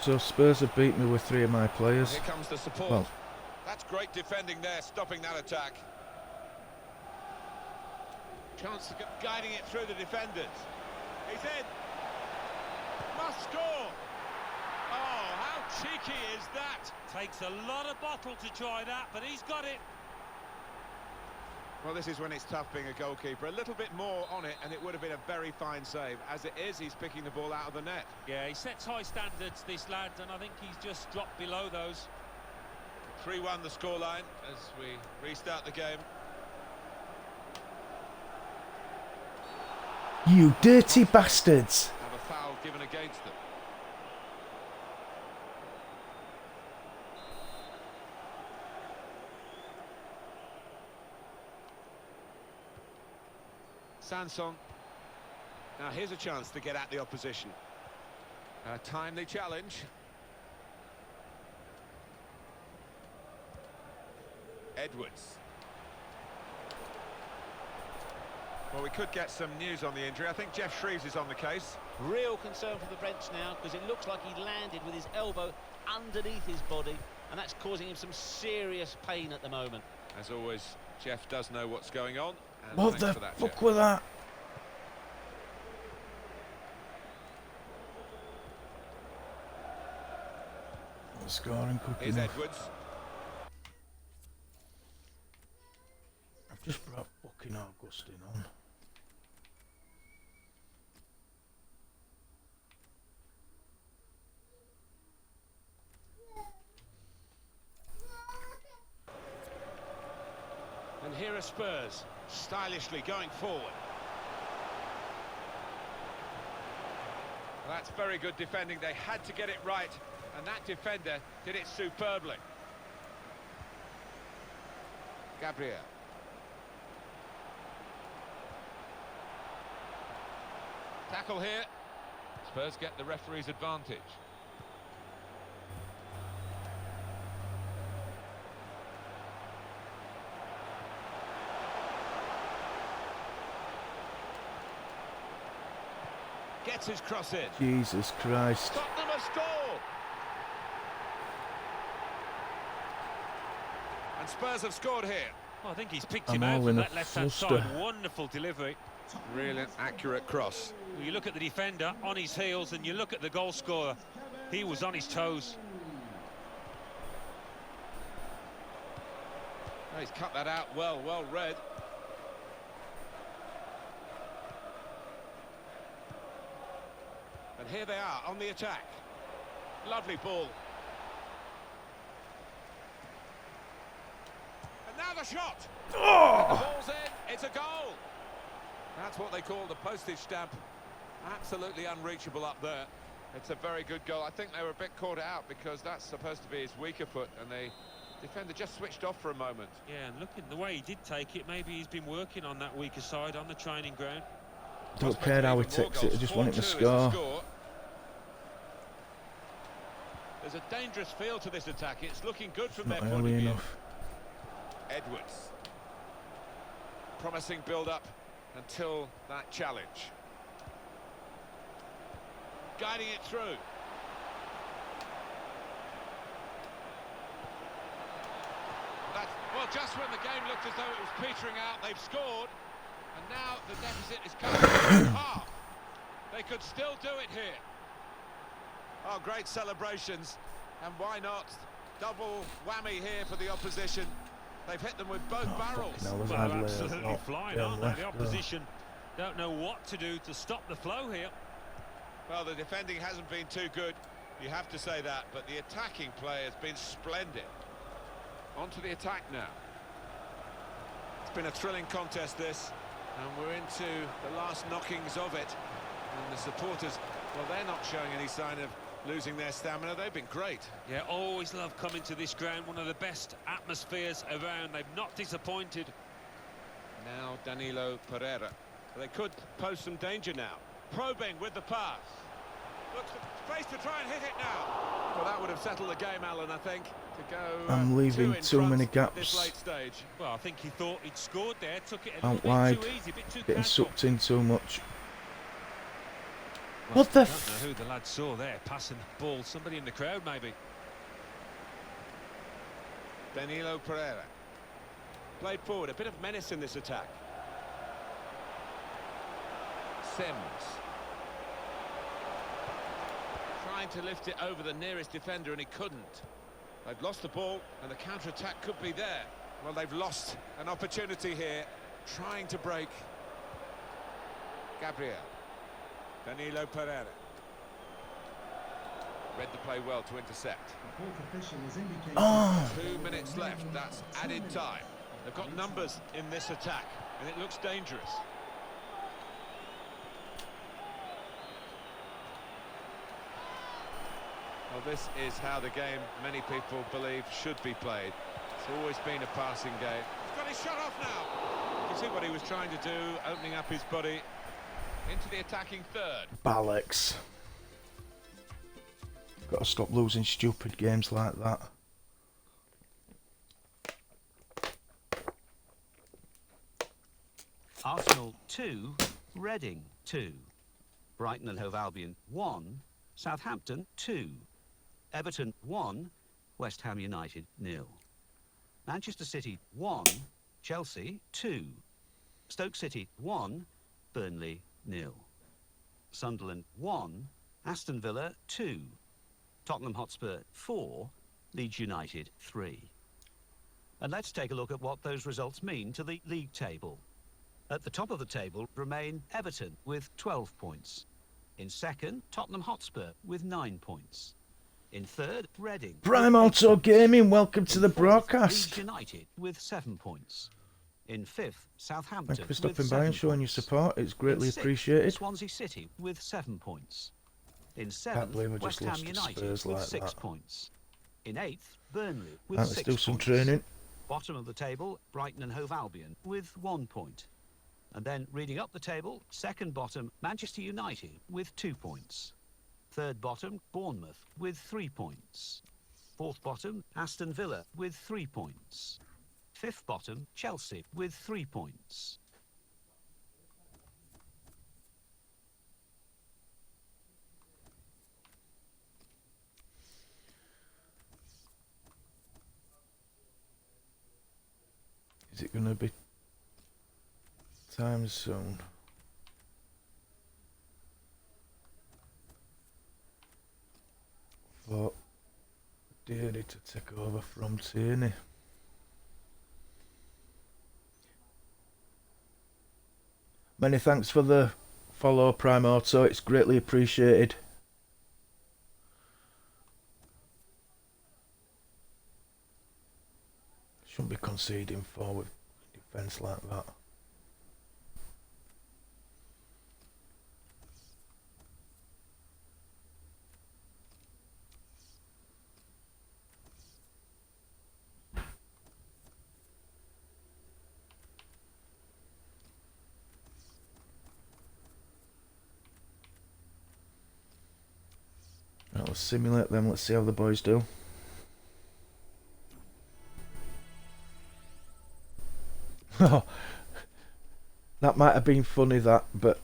So Spurs have beat me with 3 of my players. Here comes the support. Well, that's great defending there, stopping that attack. Chance of guiding it through the defenders. He's in. Must score. Oh, how cheeky is that? Takes a lot of bottle to try that, but he's got it. Well, this is when it's tough being a goalkeeper. A little bit more on it, and it would have been a very fine save. As it is, he's picking the ball out of the net. Yeah, he sets high standards, this lad, and I think he's just dropped below those. 3-1 the scoreline as we restart the game. you dirty bastards! Have a foul given against them. Sanson. Now here's a chance to get at the opposition. A timely challenge. Edwards. Well, we could get some news on the injury. I think Jeff Shreves is on the case. Real concern for the French now, because it looks like he landed with his elbow underneath his body, and that's causing him some serious pain at the moment. As always, Jeff does know what's going on. And What thanks the for that, fuck Jeff. was that? Scoring quick Here's enough. Edwards. I've just brought fucking Augustine on. And here are Spurs, stylishly going forward. That's very good defending. They had to get it right, and that defender did it superbly. Gabriel. Tackle here. Spurs get the referee's advantage. Gets his cross in. Jesus Christ. Tottenham have scored. And Spurs have scored here. Well, I think he's picked I'm him out all from in a that left-hand fluster. side. Wonderful delivery. Really accurate cross. You look at the defender on his heels, and you look at the goal scorer. He was on his toes. Oh, he's cut that out well read. And here they are on the attack. Lovely ball. And now the shot. Oh! And the ball's in. It's a goal. That's what they call the postage stamp. Absolutely unreachable up there. It's a very good goal. I think they were a bit caught out because that's supposed to be his weaker foot, and the defender just switched off for a moment. Yeah, and looking the way he did take it, maybe he's been working on that weaker side on the training ground. Don't care how he takes it, I just want him to 4-2 is the score. score. There's a dangerous feel to this attack. It's looking good from Not their point of early view. enough. Edwards. promising build-up until that challenge. Guiding it through. Well, just when the game looked as though it was petering out, they've scored, and now the deficit is coming to half. They could still do it here. Oh, great celebrations, and why not? Double whammy here for the opposition. They've hit them with both barrels. Well, absolutely flying, aren't they? The opposition don't know what to do to stop the flow here. Well, the defending hasn't been too good, you have to say that, but the attacking play has been splendid. On to the attack now. It's been a thrilling contest, this, and we're into the last knockings of it. And the supporters, well, they're not showing any sign of losing their stamina. They've been great. Yeah, always love coming to this ground. One of the best atmospheres around. They've not disappointed. Now Danilo Pereira. They could pose some danger now. Probing with the pass. Looks for space to try and hit it now. Well, that would have settled the game, Alan, I think. To go, I'm leaving too many gaps. This late stage. Well, I think he thought he'd scored there. Took it a Out little wide. bit too easy, a bit too Getting casual. sucked in too much. Well, What the I don't know who the lad saw there, passing the ball. Somebody in the crowd, maybe. Danilo Pereira. Played forward, a bit of menace in this attack. Sims. Trying to lift it over the nearest defender, and he couldn't. They've lost the ball, and the counter-attack could be there. Well, they've lost an opportunity here, trying to break. Gabriel. Danilo Pereira. Read the play well to intercept. Oh, 2 minutes left, that's added time. They've got numbers in this attack, and it looks dangerous. Well, this is how the game, many people believe, should be played. It's always been a passing game. He's got his shot off now. You can see what he was trying to do, opening up his body into the attacking third. bollocks. Got to stop losing stupid games like that. Arsenal 2, Reading 2. Brighton and Hove Albion 1, Southampton 2. Everton 1, West Ham United 0. Manchester City 1, Chelsea 2. Stoke City 1, Burnley 0. Sunderland 1, Aston Villa 2. Tottenham Hotspur 4, Leeds United 3. And let's take a look at what those results mean to the league table. At the top of the table remain Everton with 12 points. In second, Tottenham Hotspur with 9 points. In third, Reading. Prime Auto Gaming, welcome to the broadcast. Leeds United with 7 points. In fifth, Southampton. Thank you for with stopping by and 7 showing your points. support. It's greatly In sixth, appreciated. Swansea City with 7 points. In Can't seventh, believe I West just Ham lost to United Spurs with like 6 that. points. In eighth, Burnley with Right, 6 let's do some points. training. Bottom of the table, Brighton and Hove Albion with 1 point. And then reading up the table, second bottom, Manchester United with 2 points. Third bottom, Bournemouth with 3 points. Fourth bottom, Aston Villa with 3 points. Fifth bottom, Chelsea with 3 points. Is it going to be time zone? For Deary to take over from Tierney. Many thanks for the follow, Prime Auto. It's greatly appreciated. Shouldn't be conceding forward defence like that. Right, let's simulate them. Let's see how the boys do. Oh, That might have been funny, that, but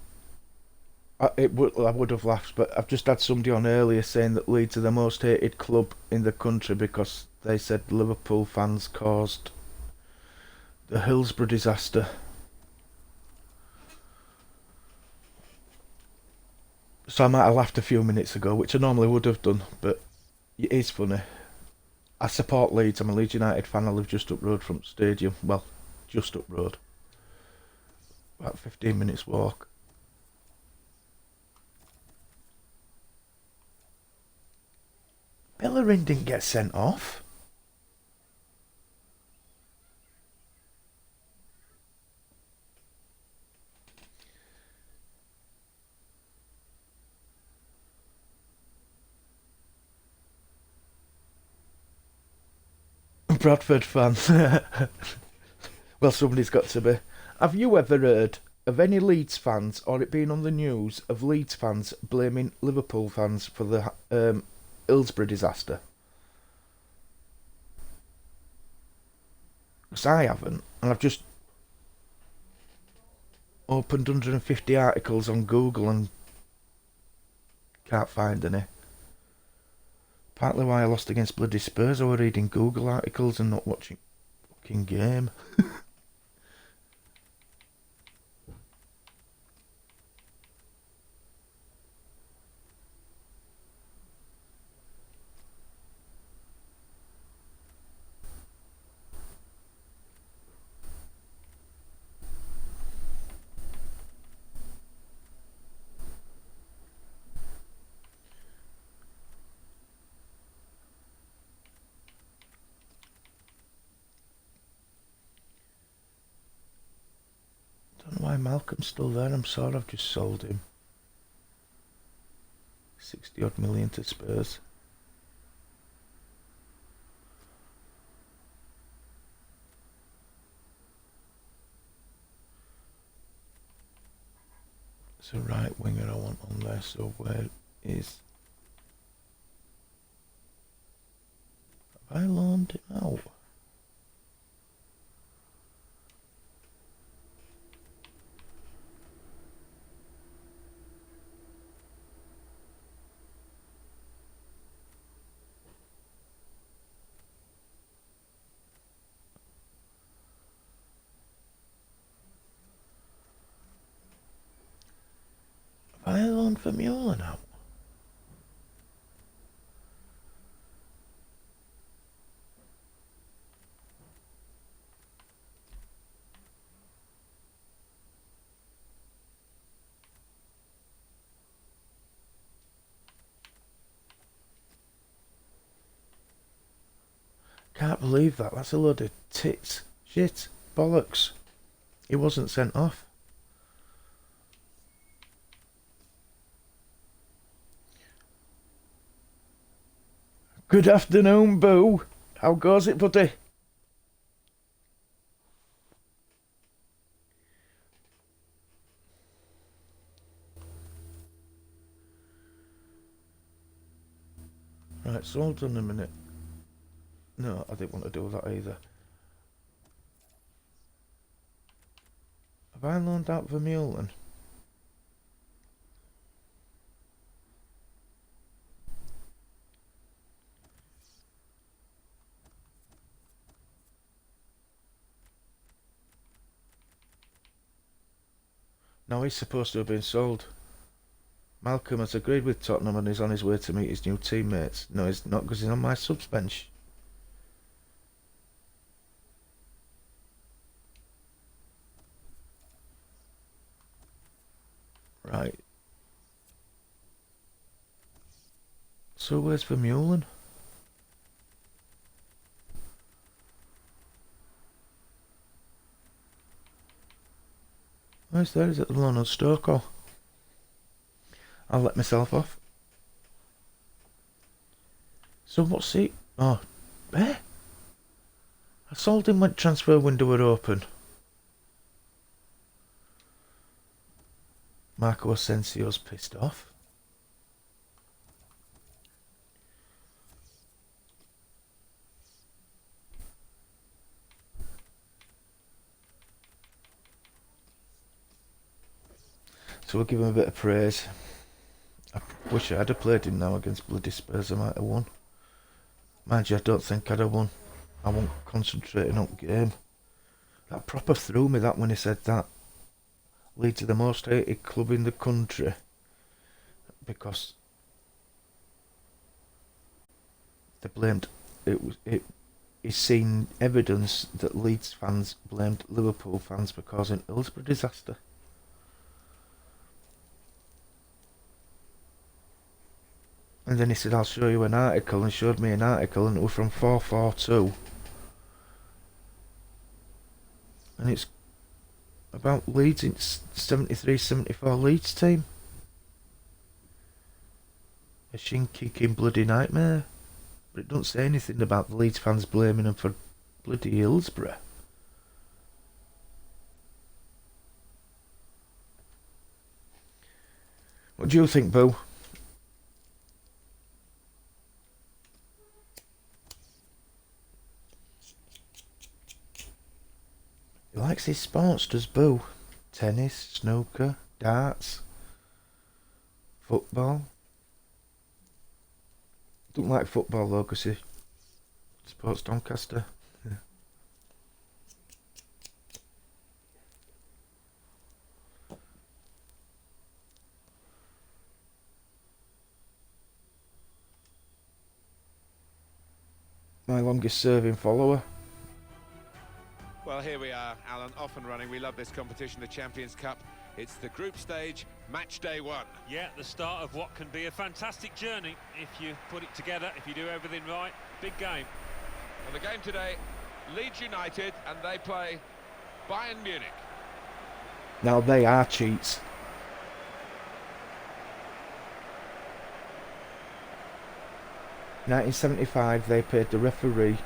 I would have laughed. But I've just had somebody on earlier saying that Leeds are the most hated club in the country because they said Liverpool fans caused the Hillsborough disaster. So I might have laughed a few minutes ago, which I normally would have done, but it is funny. I support Leeds. I'm a Leeds United fan. I live just up road from the stadium. Well, just up road. About 15 minutes walk. Bellerin didn't get sent off. Bradford fan. Well, somebody's got to be. Have you ever heard of any Leeds fans, or it being on the news, of Leeds fans blaming Liverpool fans for the Hillsborough disaster? Because I haven't, and I've just opened 150 articles on Google and can't find any. Partly why I lost against bloody Spurs, I was reading Google articles and not watching fucking game. Don't know why Malcolm's still there. I'm sorry, I've just sold him. 60 odd million to Spurs. It's a right winger I want on there, so where is... Have I loaned him out? Have I loaned for Mueller now? Can't believe that. That's a load of tits. Shit. Bollocks. He wasn't sent off. Good afternoon, Boo. How goes it, buddy? Right, so hold on a minute. No, I didn't want to do that either. Have I loaned out Vermeulen? No, he's supposed to have been sold. Malcolm has agreed with Tottenham and is on his way to meet his new teammates. No, he's not, because he's on my subs bench. Right. So where's Vermeulen? Where's there? Is it the loan on Stoke? Or I'll let myself off. So what's he? Oh, eh? I sold him when transfer window were open. Marco Asensio's pissed off. So we'll give him a bit of praise. I wish I had played him now against bloody Spurs. I might have won. Mind you, I don't think I'd have won. I won't concentrating on game. That proper threw me, that, when he said that. Leeds are the most hated club in the country. Because they blamed... He's seen evidence that Leeds fans blamed Liverpool fans for causing Hillsborough disaster. And then he said, I'll show you an article, and showed me an article, and it was from 442. And it's about Leeds, it's 73-74 Leeds team. A shin-kicking bloody nightmare. But it doesn't say anything about the Leeds fans blaming them for bloody Hillsborough. What do you think, Boo? He likes his sports, does Boo? Tennis, snooker, darts, football. Don't like football though, because he supports Doncaster. Yeah. My longest serving follower. Well, here we are, Alan, off and running. We love this competition, the Champions Cup. It's the group stage, match day 1. Yeah, the start of what can be a fantastic journey if you put it together, if you do everything right. Big game. And the game today, Leeds United, and they play Bayern Munich. Now they are cheats. In 1975, they paid the referee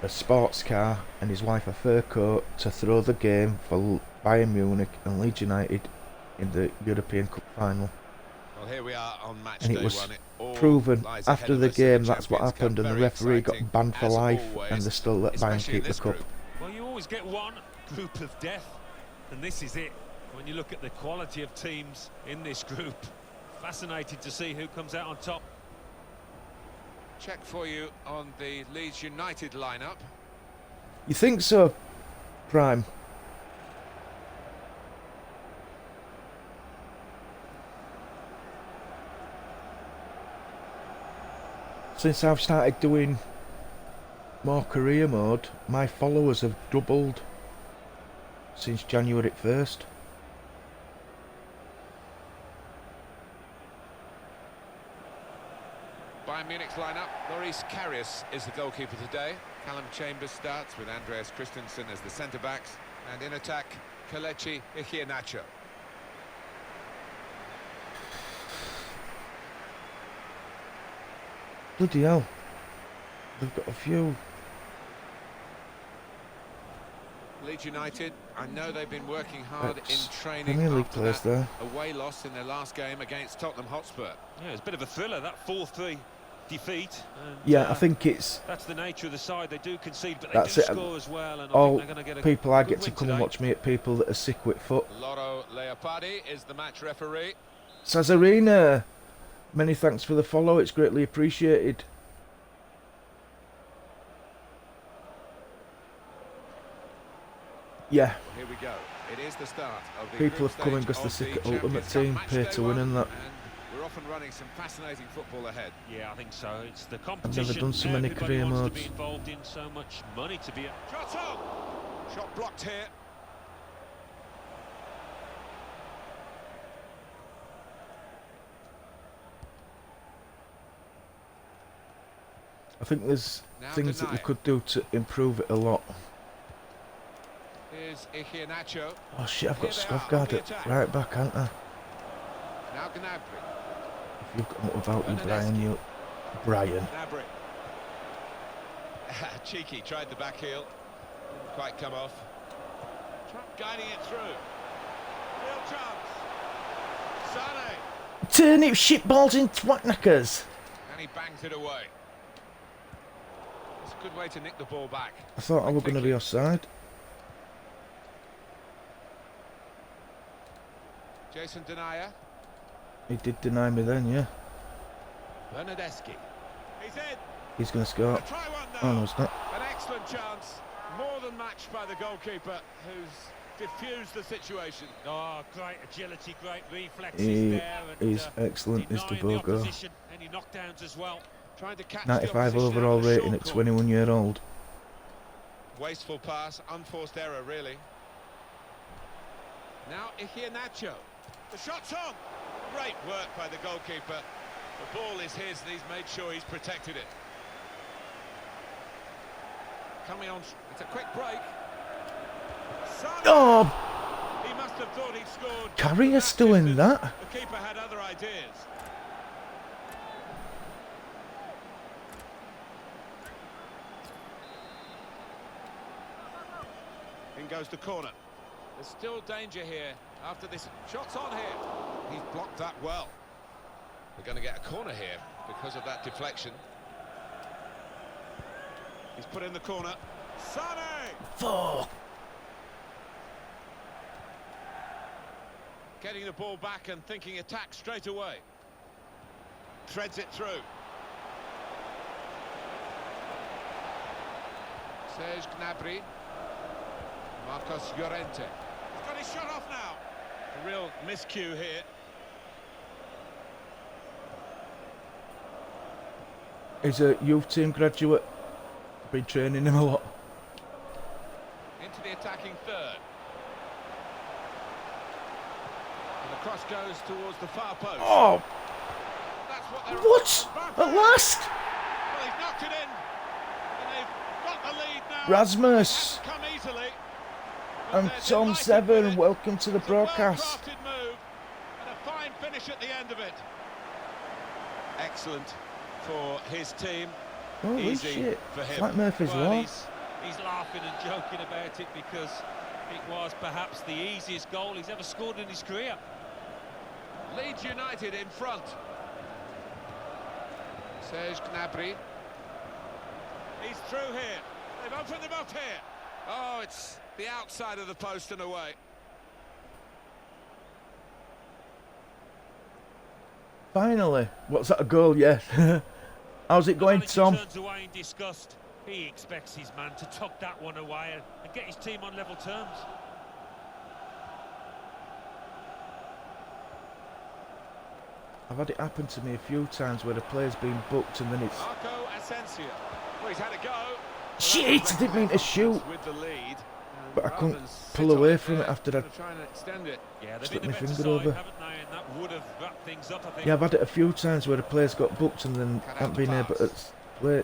a sports car and his wife a fur coat to throw the game for Bayern Munich and Leeds United in the European Cup final. Well, here we are on match And day it was 1. It all proven lies ahead after of the us in game that's what Champions Cup. happened, and the Very referee got exciting, banned for as life, always, and they still let Bayern especially keep in the this cup. group. Well, you always get one group of death, and this is it. When you look at the quality of teams in this group, fascinated to see who comes out on top. Check for you on the Leeds United lineup. You think so, Prime? Since I've started doing more career mode, my followers have doubled since January 1st. Bayern Munich's lineup. Loris Karius is the goalkeeper today. Callum Chambers starts with Andreas Christensen as the centre-backs. And in attack, Kelechi Iheanacho. Bloody hell. They've got a few. Leeds United, I know they've been working hard in training Premier League after players that there. away loss in their last game against Tottenham Hotspur. Yeah, it's a bit of a thriller, that 4-3 defeat. And, Yeah, I think it's that's the nature of the side. They do concede, but That's they do it. score as well. And I all think they're going to get a people I good get to win come and today. watch me at people that are sick with foot. Loro Leopardi is the match referee. Sazarina, many thanks for the follow, it's greatly appreciated. Yeah, Well, here we go. It is the start of the people group have come and stage got the of sick at Champions Ultimate Cup Team, match pay day to win 1, and that. we're off and running some fascinating football ahead. Yeah, I think so. It's the competition. done so many Everybody career wants modes. to be involved in, so much money to be. Shot on! Shot blocked here. I think there's Now things that we deny it. could do to improve it a lot. Here's Iheanacho. Oh shit, I've got Here they are on Skovgard the at attack. right back, haven't I? Now Gnabry. If you've got what about you, Brian, you... Brian. Gnabry. Cheeky, tried the back heel. Didn't quite come off. Guiding it through. Real chance. Sane. Turnip shitballs in twatnackers. And he bangs it away. It's a good way to nick the ball back. I thought I was going to be offside. Jason Denayer. He did deny me then, yeah. Bernardeschi. He's in. He's going to score. Try one now. Oh, no, it's not. An excellent chance. More than matched by the goalkeeper, who's diffused the situation. Oh, great agility, great reflexes He there. And, is excellent, Mr. denying the Bogo. opposition any knockdowns as well. Trying to catch 95 the opposition overall out of the rating short at corner. 21-year-old. Wasteful pass, unforced error, really. Now Iheanacho. The shot's on. Great work by the goalkeeper. The ball is his and he's made sure he's protected it. Coming on, it's a quick break. Son, Oh, he must have thought he'd scored. Carrier's still in that. The keeper had other ideas. In goes the corner. There's still danger here after this. Shot's on here. He's blocked that well. We're going to get a corner here because of that deflection. He's put in the corner. Sane! Fuck. Getting the ball back and thinking attack straight away. Threads it through. Serge Gnabry. Marcos Llorente. He's got his shot off now. A real miscue here. He's a youth team graduate. Been training him a lot. Into the attacking third. And the cross goes towards the far post. Oh, That's what they're what? At last? Well, he's knocked it in. And they've got the lead now. Rasmus That's come easily. But and they're Tom delighted Seven, with it. welcome to the It's broadcast. a well-crafted move and a fine finish at the end of it. Excellent for his team. Holy Easy shit. for him. It's like Murphy's Well, Law. he's laughing and joking about it because it was perhaps the easiest goal he's ever scored in his career. Leeds United in front. Serge Gnabry. He's through here. They've opened them up here. Oh, it's the outside of the post and away. Finally. What's that, a goal? Yeah. How's it going, Manager Tom? turns away in disgust. He expects his man to tuck that one away and get his team on level terms. I've had it happen to me a few times where the player's been booked and then it's... Marco Asensio. Well, he's had a go. Shit! I didn't mean to shoot. With the lead. But I couldn't pull away from it after that. Trying to extend it. Yeah, they've Slipped been a my better finger side, over. haven't they? And that would have wrapped things up, I think. Yeah, I've had it a few times where the player's got booked and then Cut out haven't the been able to pass. play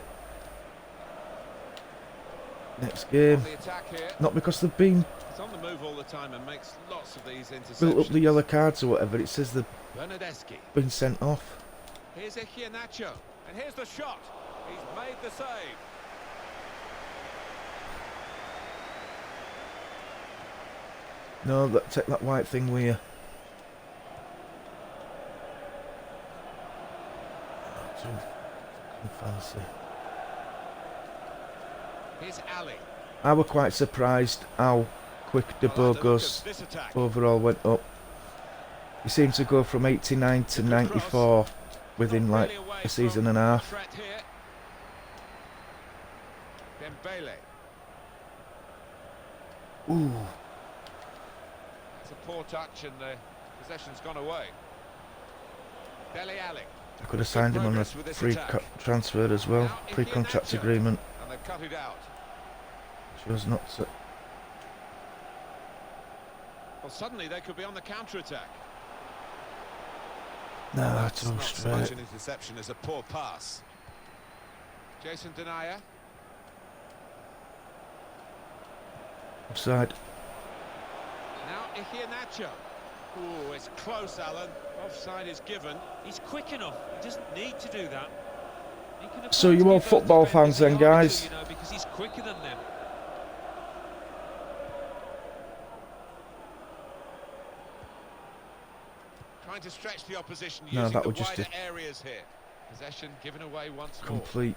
next game. The attack here. Not because they've been He's on the move all the time and makes lots of these interceptions. built up the yellow cards or whatever. It says they've Bernardeschi. been sent off. Here's Iheanacho. And here's the shot. He's made the save. No, take that white thing with you. Too fucking fancy. Here's Ali. I were quite surprised how quick De I like the look Bogo's of this attack. overall went up. He seems to go from 89 to 94 within Not like really away a season from and a half. threat here. Dembele. Ooh, It's a poor touch and the possession's gone away. Dele Alli. I could have signed him on a progress with this free attack. transfer as well, Now pre-contract Iheanacho. agreement. And they've cut it out. Chose not to. Well, suddenly they could be on the counter-attack. Nah, That's too not so much straight. an interception as a poor pass. Jason Denayer. Offside. Now Iheanacho. Ooh, it's close, Alan. Offside is given. He's quick enough. He doesn't need to do that. He can afford So you to all give those football defenders fans then, a yard or guys? two, you know, because he's quicker than them. Trying to stretch the opposition No, using that the was just wider a- areas here. Possession given away once more. Complete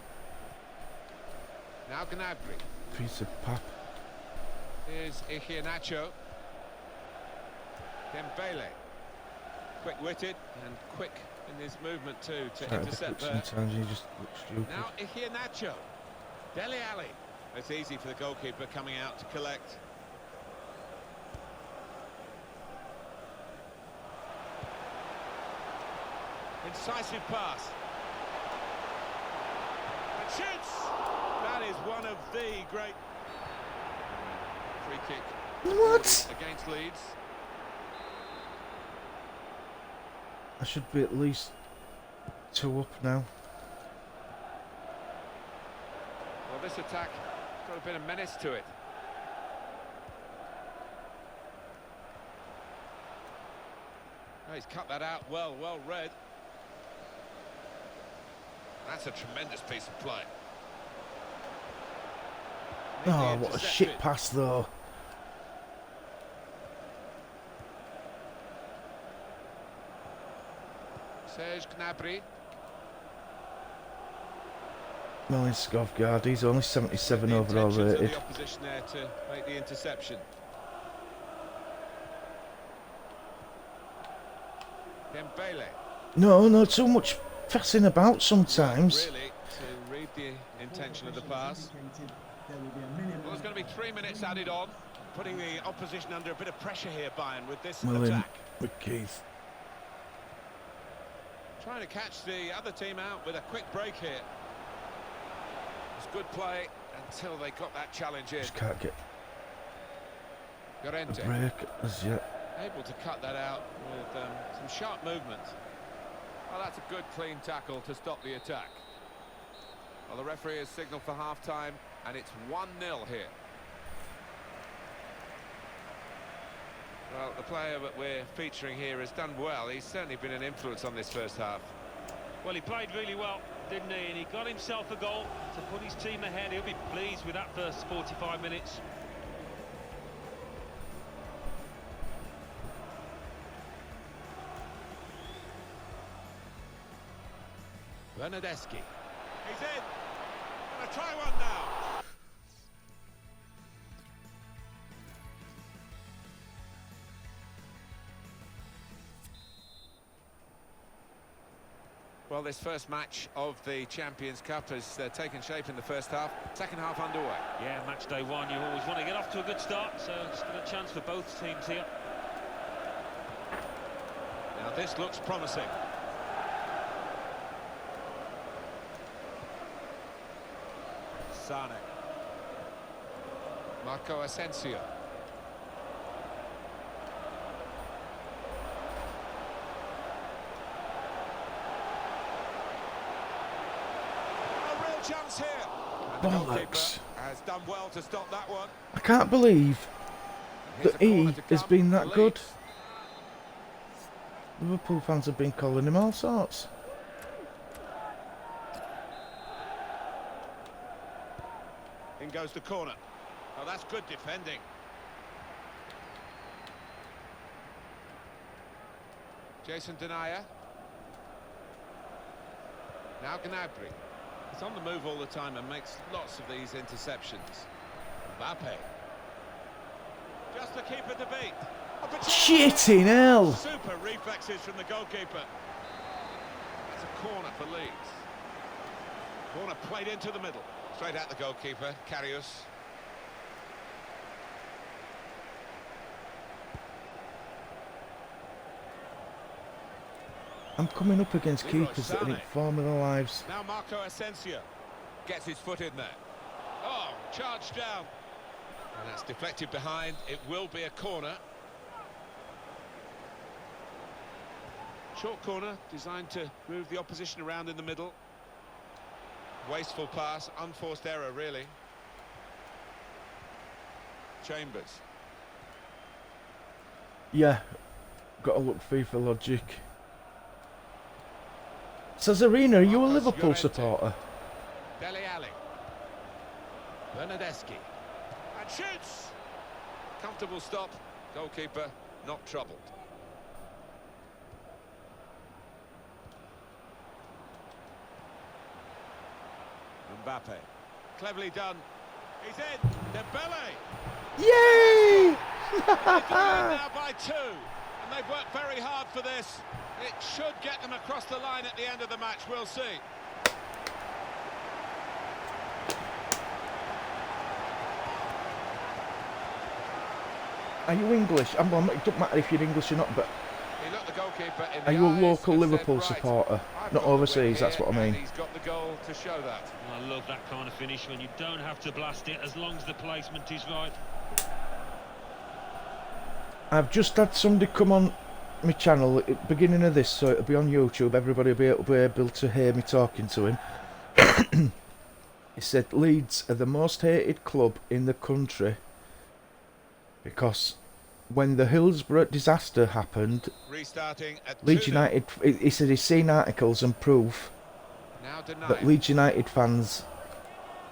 Now Gnabry. piece of pap. Here's Iheanacho. Dembele. Quick-witted and quick in his movement too to Sorry, intercept there. sometimes you just look stupid. Now Iheanacho. Dele Alli. It's easy for the goalkeeper coming out to collect. Incisive pass. And shoots! That is one of the great... Free kick. What? Against Leeds. I should be at least 2 up now. Well, this attack has got a bit of menace to it. Oh, he's cut that out well read. That's a tremendous piece of play. Oh, what a shit pass though. Serge Gnabry. Melvin Skovgaard, he's only 77 The overall intentions of rated. the opposition there to make the interception. Dembele. No, too much fussing about sometimes. Really, to read the intention of the pass. Well, there's going to be 3 minutes added on, putting the opposition under a bit of pressure here, Bayern, with this attack. McKeith. Trying to catch the other team out with a quick break here. It's good play until they got that challenge in. Just can't get a Llorente break as yet. able to cut that out with some sharp movement. Well, that's a good clean tackle to stop the attack. Well, the referee has signalled for half-time, and it's 1-0 here. Well, the player that we're featuring here has done well. He's certainly been an influence on this first half. Well, he played really well, didn't he? And he got himself a goal to put his team ahead. He'll be pleased with that first 45 minutes. Bernardeschi. He's in. Gonna try one now. Well, this first match of the Champions Cup has taken shape in the first half. Second half underway. Yeah, match day one, you always want to get off to a good start, so it's got a chance for both teams here. Now this looks promising. Sane. Marco Asensio. A real chance here. And the goalkeeper Bollocks. has done well to stop that one. I can't believe Here's that a corner he to has come been for that good. Leeds. Liverpool fans have been calling him all sorts. In goes the corner. Oh, that's good defending. Jason Denayer. Now Gnabry. He's on the move all the time and makes lots of these interceptions. Mbappe. Just the keeper to beat. Shitting hell! Super reflexes from the goalkeeper. That's a corner for Leeds. Corner played into the middle. Straight at the goalkeeper, Karius. I'm coming up against Leroy keepers that Sane. ain't forming their lives. Now Marco Asensio gets his foot in there. Oh, charged down. And that's deflected behind. It will be a corner. Short corner, designed to move the opposition around in the middle. Wasteful pass, unforced error, really. Chambers. Yeah, got to look FIFA logic. Cesarina, are you a Marcos Liverpool Llorente. supporter? Dele Alli. Bernardeschi. And shoots! Comfortable stop. Goalkeeper not troubled. Mbappe. Cleverly done. He's in. Dembele. Yay! They're doing it now by 2. And they've worked very hard for this. It should get them across the line at the end of the match, we'll see. Are you English? It doesn't matter if you're English or not, but He looked the goalkeeper in are the you a eyes local and said, Liverpool "Right, supporter? I've Not got the win overseas, that's here," what I mean. and he's got the goal to show that. I love that kind of finish when you don't have to blast it as long as the placement is right. I've just had somebody come on my channel at the beginning of this, so it'll be on YouTube. Everybody will be able to hear me talking to him. He said Leeds are the most hated club in the country because when the Hillsborough disaster happened, Restarting at Leeds 2-0. United, he said he's seen articles and proof Now denied. that Leeds United fans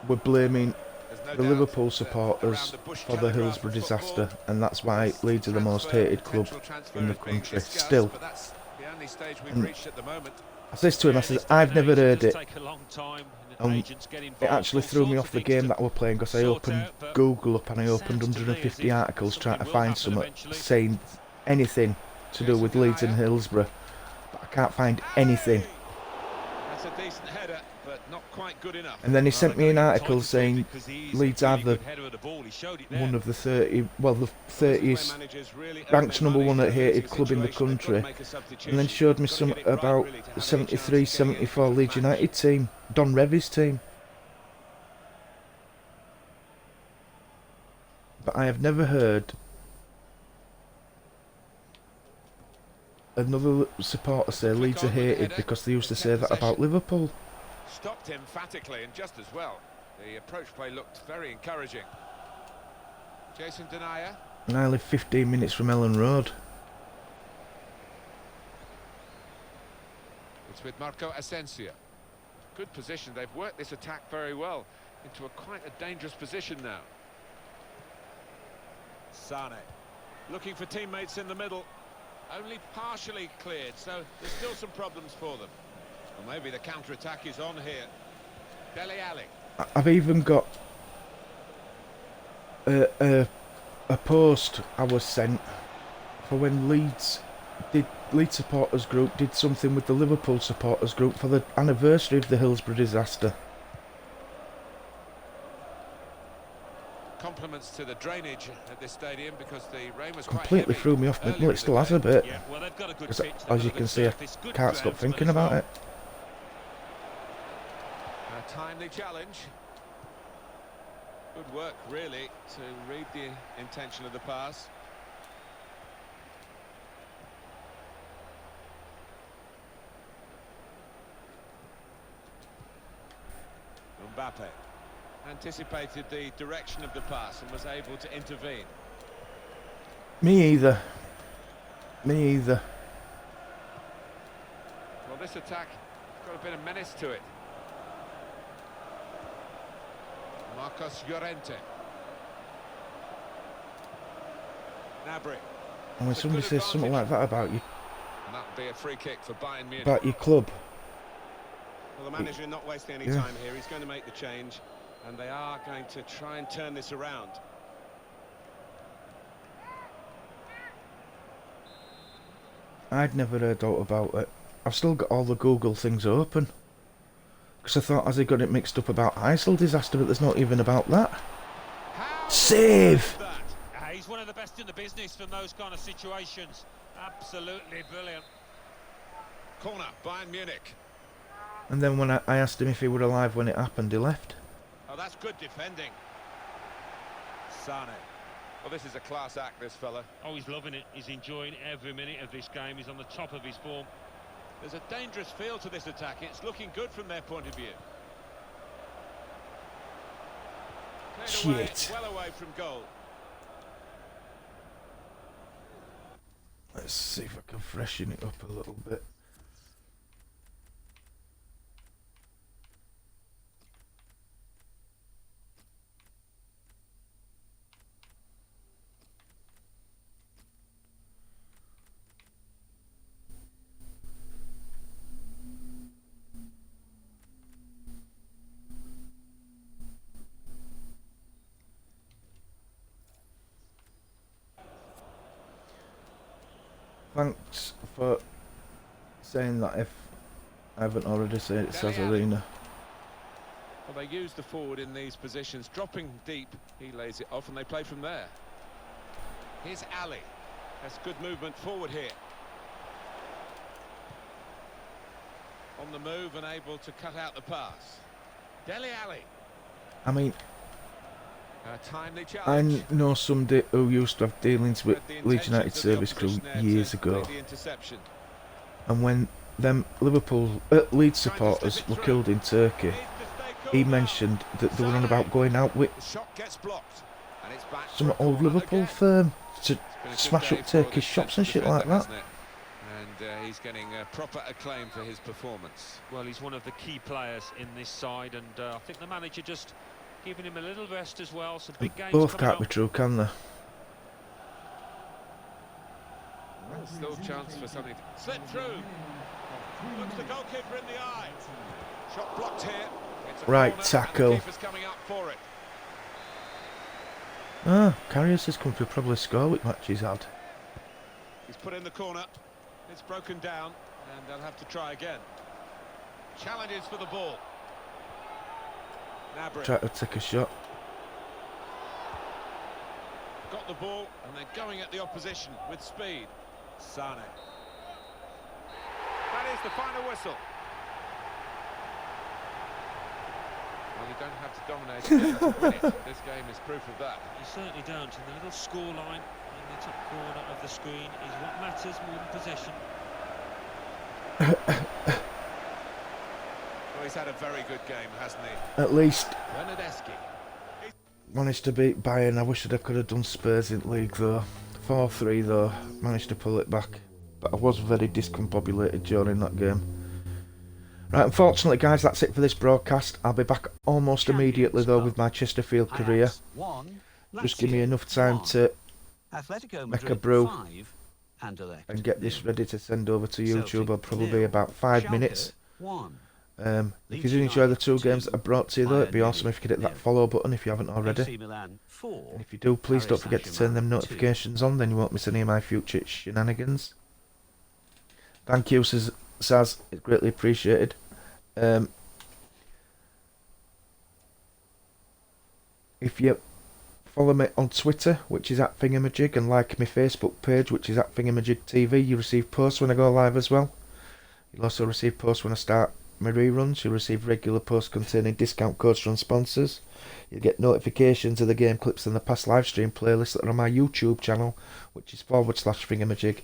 were blaming There's no the doubt Liverpool that supporters around the bush for the telegraph Hillsborough of football, disaster, and that's why this Leeds are the most hated club potential transfer in the is being country. discussed, Still, but that's the only stage we've And reached at the moment. I says to him, I Yeah, says, this day I've and never age, heard does it. take a long time, and agents get It involved, actually all threw me sorts off of the things game to that we're playing because I sort opened out, but Google up and I opened sounds to me as 150 if articles trying to something will find happen something eventually. saying anything to do with Leeds and Hillsborough, but I can't find anything. That's a decent header, but not quite good enough. And then he Well, sent me they've an got to article keep saying it because he's Leeds a are really the good header of the ball. He showed it there. one of the 30, well, the This is where 30th managers really earn ranked their number money one in at a hated losing club in the situation. They've got to country, make a and substitution. then showed me Got to some get it right, about really, to have any chance 73, of getting into 74 this Leeds match. United team, Don Revy's team. But I have never heard another supporter say Leeds are hated because they used to say that about Liverpool. Stopped emphatically and just as well. The approach play looked very encouraging. Jason Denayer. And I live 15 minutes from Ellen Road. It's with Marco Asensio. Good position. They've worked this attack very well into quite a dangerous position now. Sane. Looking for teammates in the middle. Only partially cleared, so there's still some problems for them. Well, maybe the counter-attack is on here. Dele Alli. I've even got a post I was sent for when Leeds supporters group did something with the Liverpool supporters group for the anniversary of the Hillsborough disaster. Compliments to the drainage at this stadium because the rain was Completely quite threw me off. earlier Well, in it still the has day. a bit. Yeah, well, they've got a good 'Cause pitch, they've as got you a can good see, I surface, good can't stop groundsman thinking as about well. it. A timely challenge. Good work, really, to read the intention of the pass. Mbappe anticipated the direction of the pass and was able to intervene. Me either. Me either. Well, this attack has got a bit of menace to it. Marcos Llorente. Gnabry. And when somebody says something like that about you, And that'll be a free kick for Bayern Munich. about your club, Well, the manager not wasting any Yeah. time here. He's going to make the change, and they are going to try and turn this around. I'd never heard out about it. I've still got all the Google things open. Because I thought, has he got it mixed up about ISIL disaster, but there's not even about that. How Save! that? He's one of the best in the business from those kind of situations. Absolutely brilliant. Corner, Bayern Munich. And then when I asked him if he were alive when it happened, he left. Oh, that's good defending. Sane. Well, this is a class act, this fella. Oh, he's loving it. He's enjoying every minute of this game. He's on the top of his form. There's a dangerous feel to this attack. It's looking good from their point of view. Cleared away, Shit. well away from goal. Let's see if I can freshen it up a little bit. Thanks for saying that if I haven't already said it, Saz Arena. Well, they use the forward in these positions, dropping deep. He lays it off and they play from there. Here's Ali. That's good movement forward here. On the move and able to cut out the pass. Dele Alli. I mean, A timely I challenge. know somebody who used to have dealings with Leeds United service crew years ago, and when them Leeds supporters were killed in Turkey, he mentioned that they were on about going out with some old Liverpool firm to smash up Turkish shops and shit like that. And he's getting proper acclaim for his performance. Well, he's one of the key players in this side, and I think the manager just giving him a little rest as well. Some big games Both coming can't be up. true, can they? Still chance for something. Slip through. Looks the goalkeeper in the eye. Shot blocked here. It's a Right corner, tackle. and the keeper's coming up for it. Ah, Carriers has come to probably score with match he's had. He's put in the corner. It's broken down, and they'll have to try again. Challenges for the ball. Nabry Try to take a shot. got the ball, and they're going at the opposition with speed. Sane. That is the final whistle. Well, you don't have to dominate to win it. This game is proof of that. You certainly don't, and the little score line in the top corner of the screen is what matters more than possession. Well, he's had a very good game, hasn't he? At least Bernardeschi. managed to beat Bayern. I wish I could have done Spurs in league though. 4-3 though, managed to pull it back. But I was very discombobulated during that game. Right, unfortunately guys, that's it for this broadcast. I'll be back almost immediately though with my Chesterfield career. Just give me enough time to make a brew and get this ready to send over to YouTube. I'll probably be about 5 minutes. If you did enjoy the two games that I brought to you though, it'd be awesome if you could hit that follow button if you haven't already. And if you do, please don't forget to turn them notifications on, then you won't miss any of my future shenanigans. Thank you, Saz, it's greatly appreciated. If you follow me on Twitter, which is at FINGEYMAJIG, and like my Facebook page, which is at FINGEYMAJIG TV, you receive posts when I go live as well. You'll also receive posts when I start my reruns. You'll receive regular posts containing discount codes from sponsors. You'll get notifications of the game clips and the past live stream playlists that are on my YouTube channel, which is /FINGEYMAJIG,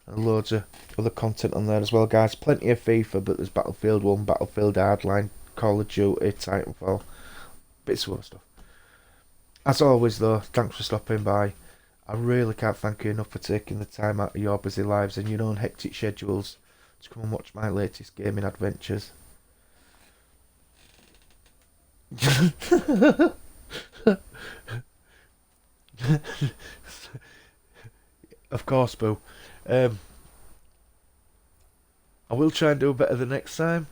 and loads of other content on there as well, guys. Plenty of FIFA, but there's Battlefield 1, Battlefield Hardline, Call of Duty, Titanfall, bits of other stuff. As always though, thanks for stopping by. I really can't thank you enough for taking the time out of your busy lives and your own hectic schedules to come and watch my latest gaming adventures. Of course, Boo. I will try and do better the next time.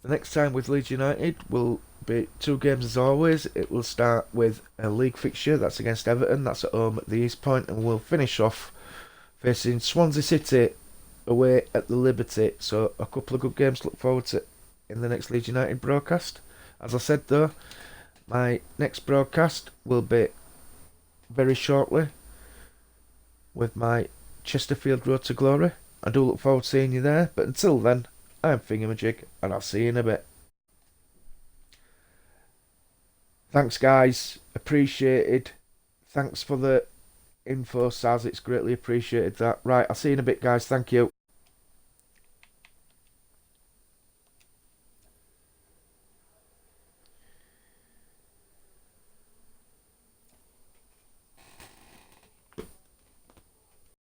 The next time with Leeds United will be 2 games as always. It will start with a league fixture, that's against Everton, that's at home at the East Point, and we'll finish off facing Swansea City away at the Liberty. So a couple of good games to look forward to in the next Leeds United broadcast. As I said though, my next broadcast will be very shortly with my Chesterfield Road to Glory. I do look forward to seeing you there, but until then, I'm FINGEYMAJIG, and I'll see you in a bit. Thanks guys, appreciated. Thanks for the info, Saz, it's greatly appreciated that. Right, I'll see you in a bit guys, thank you.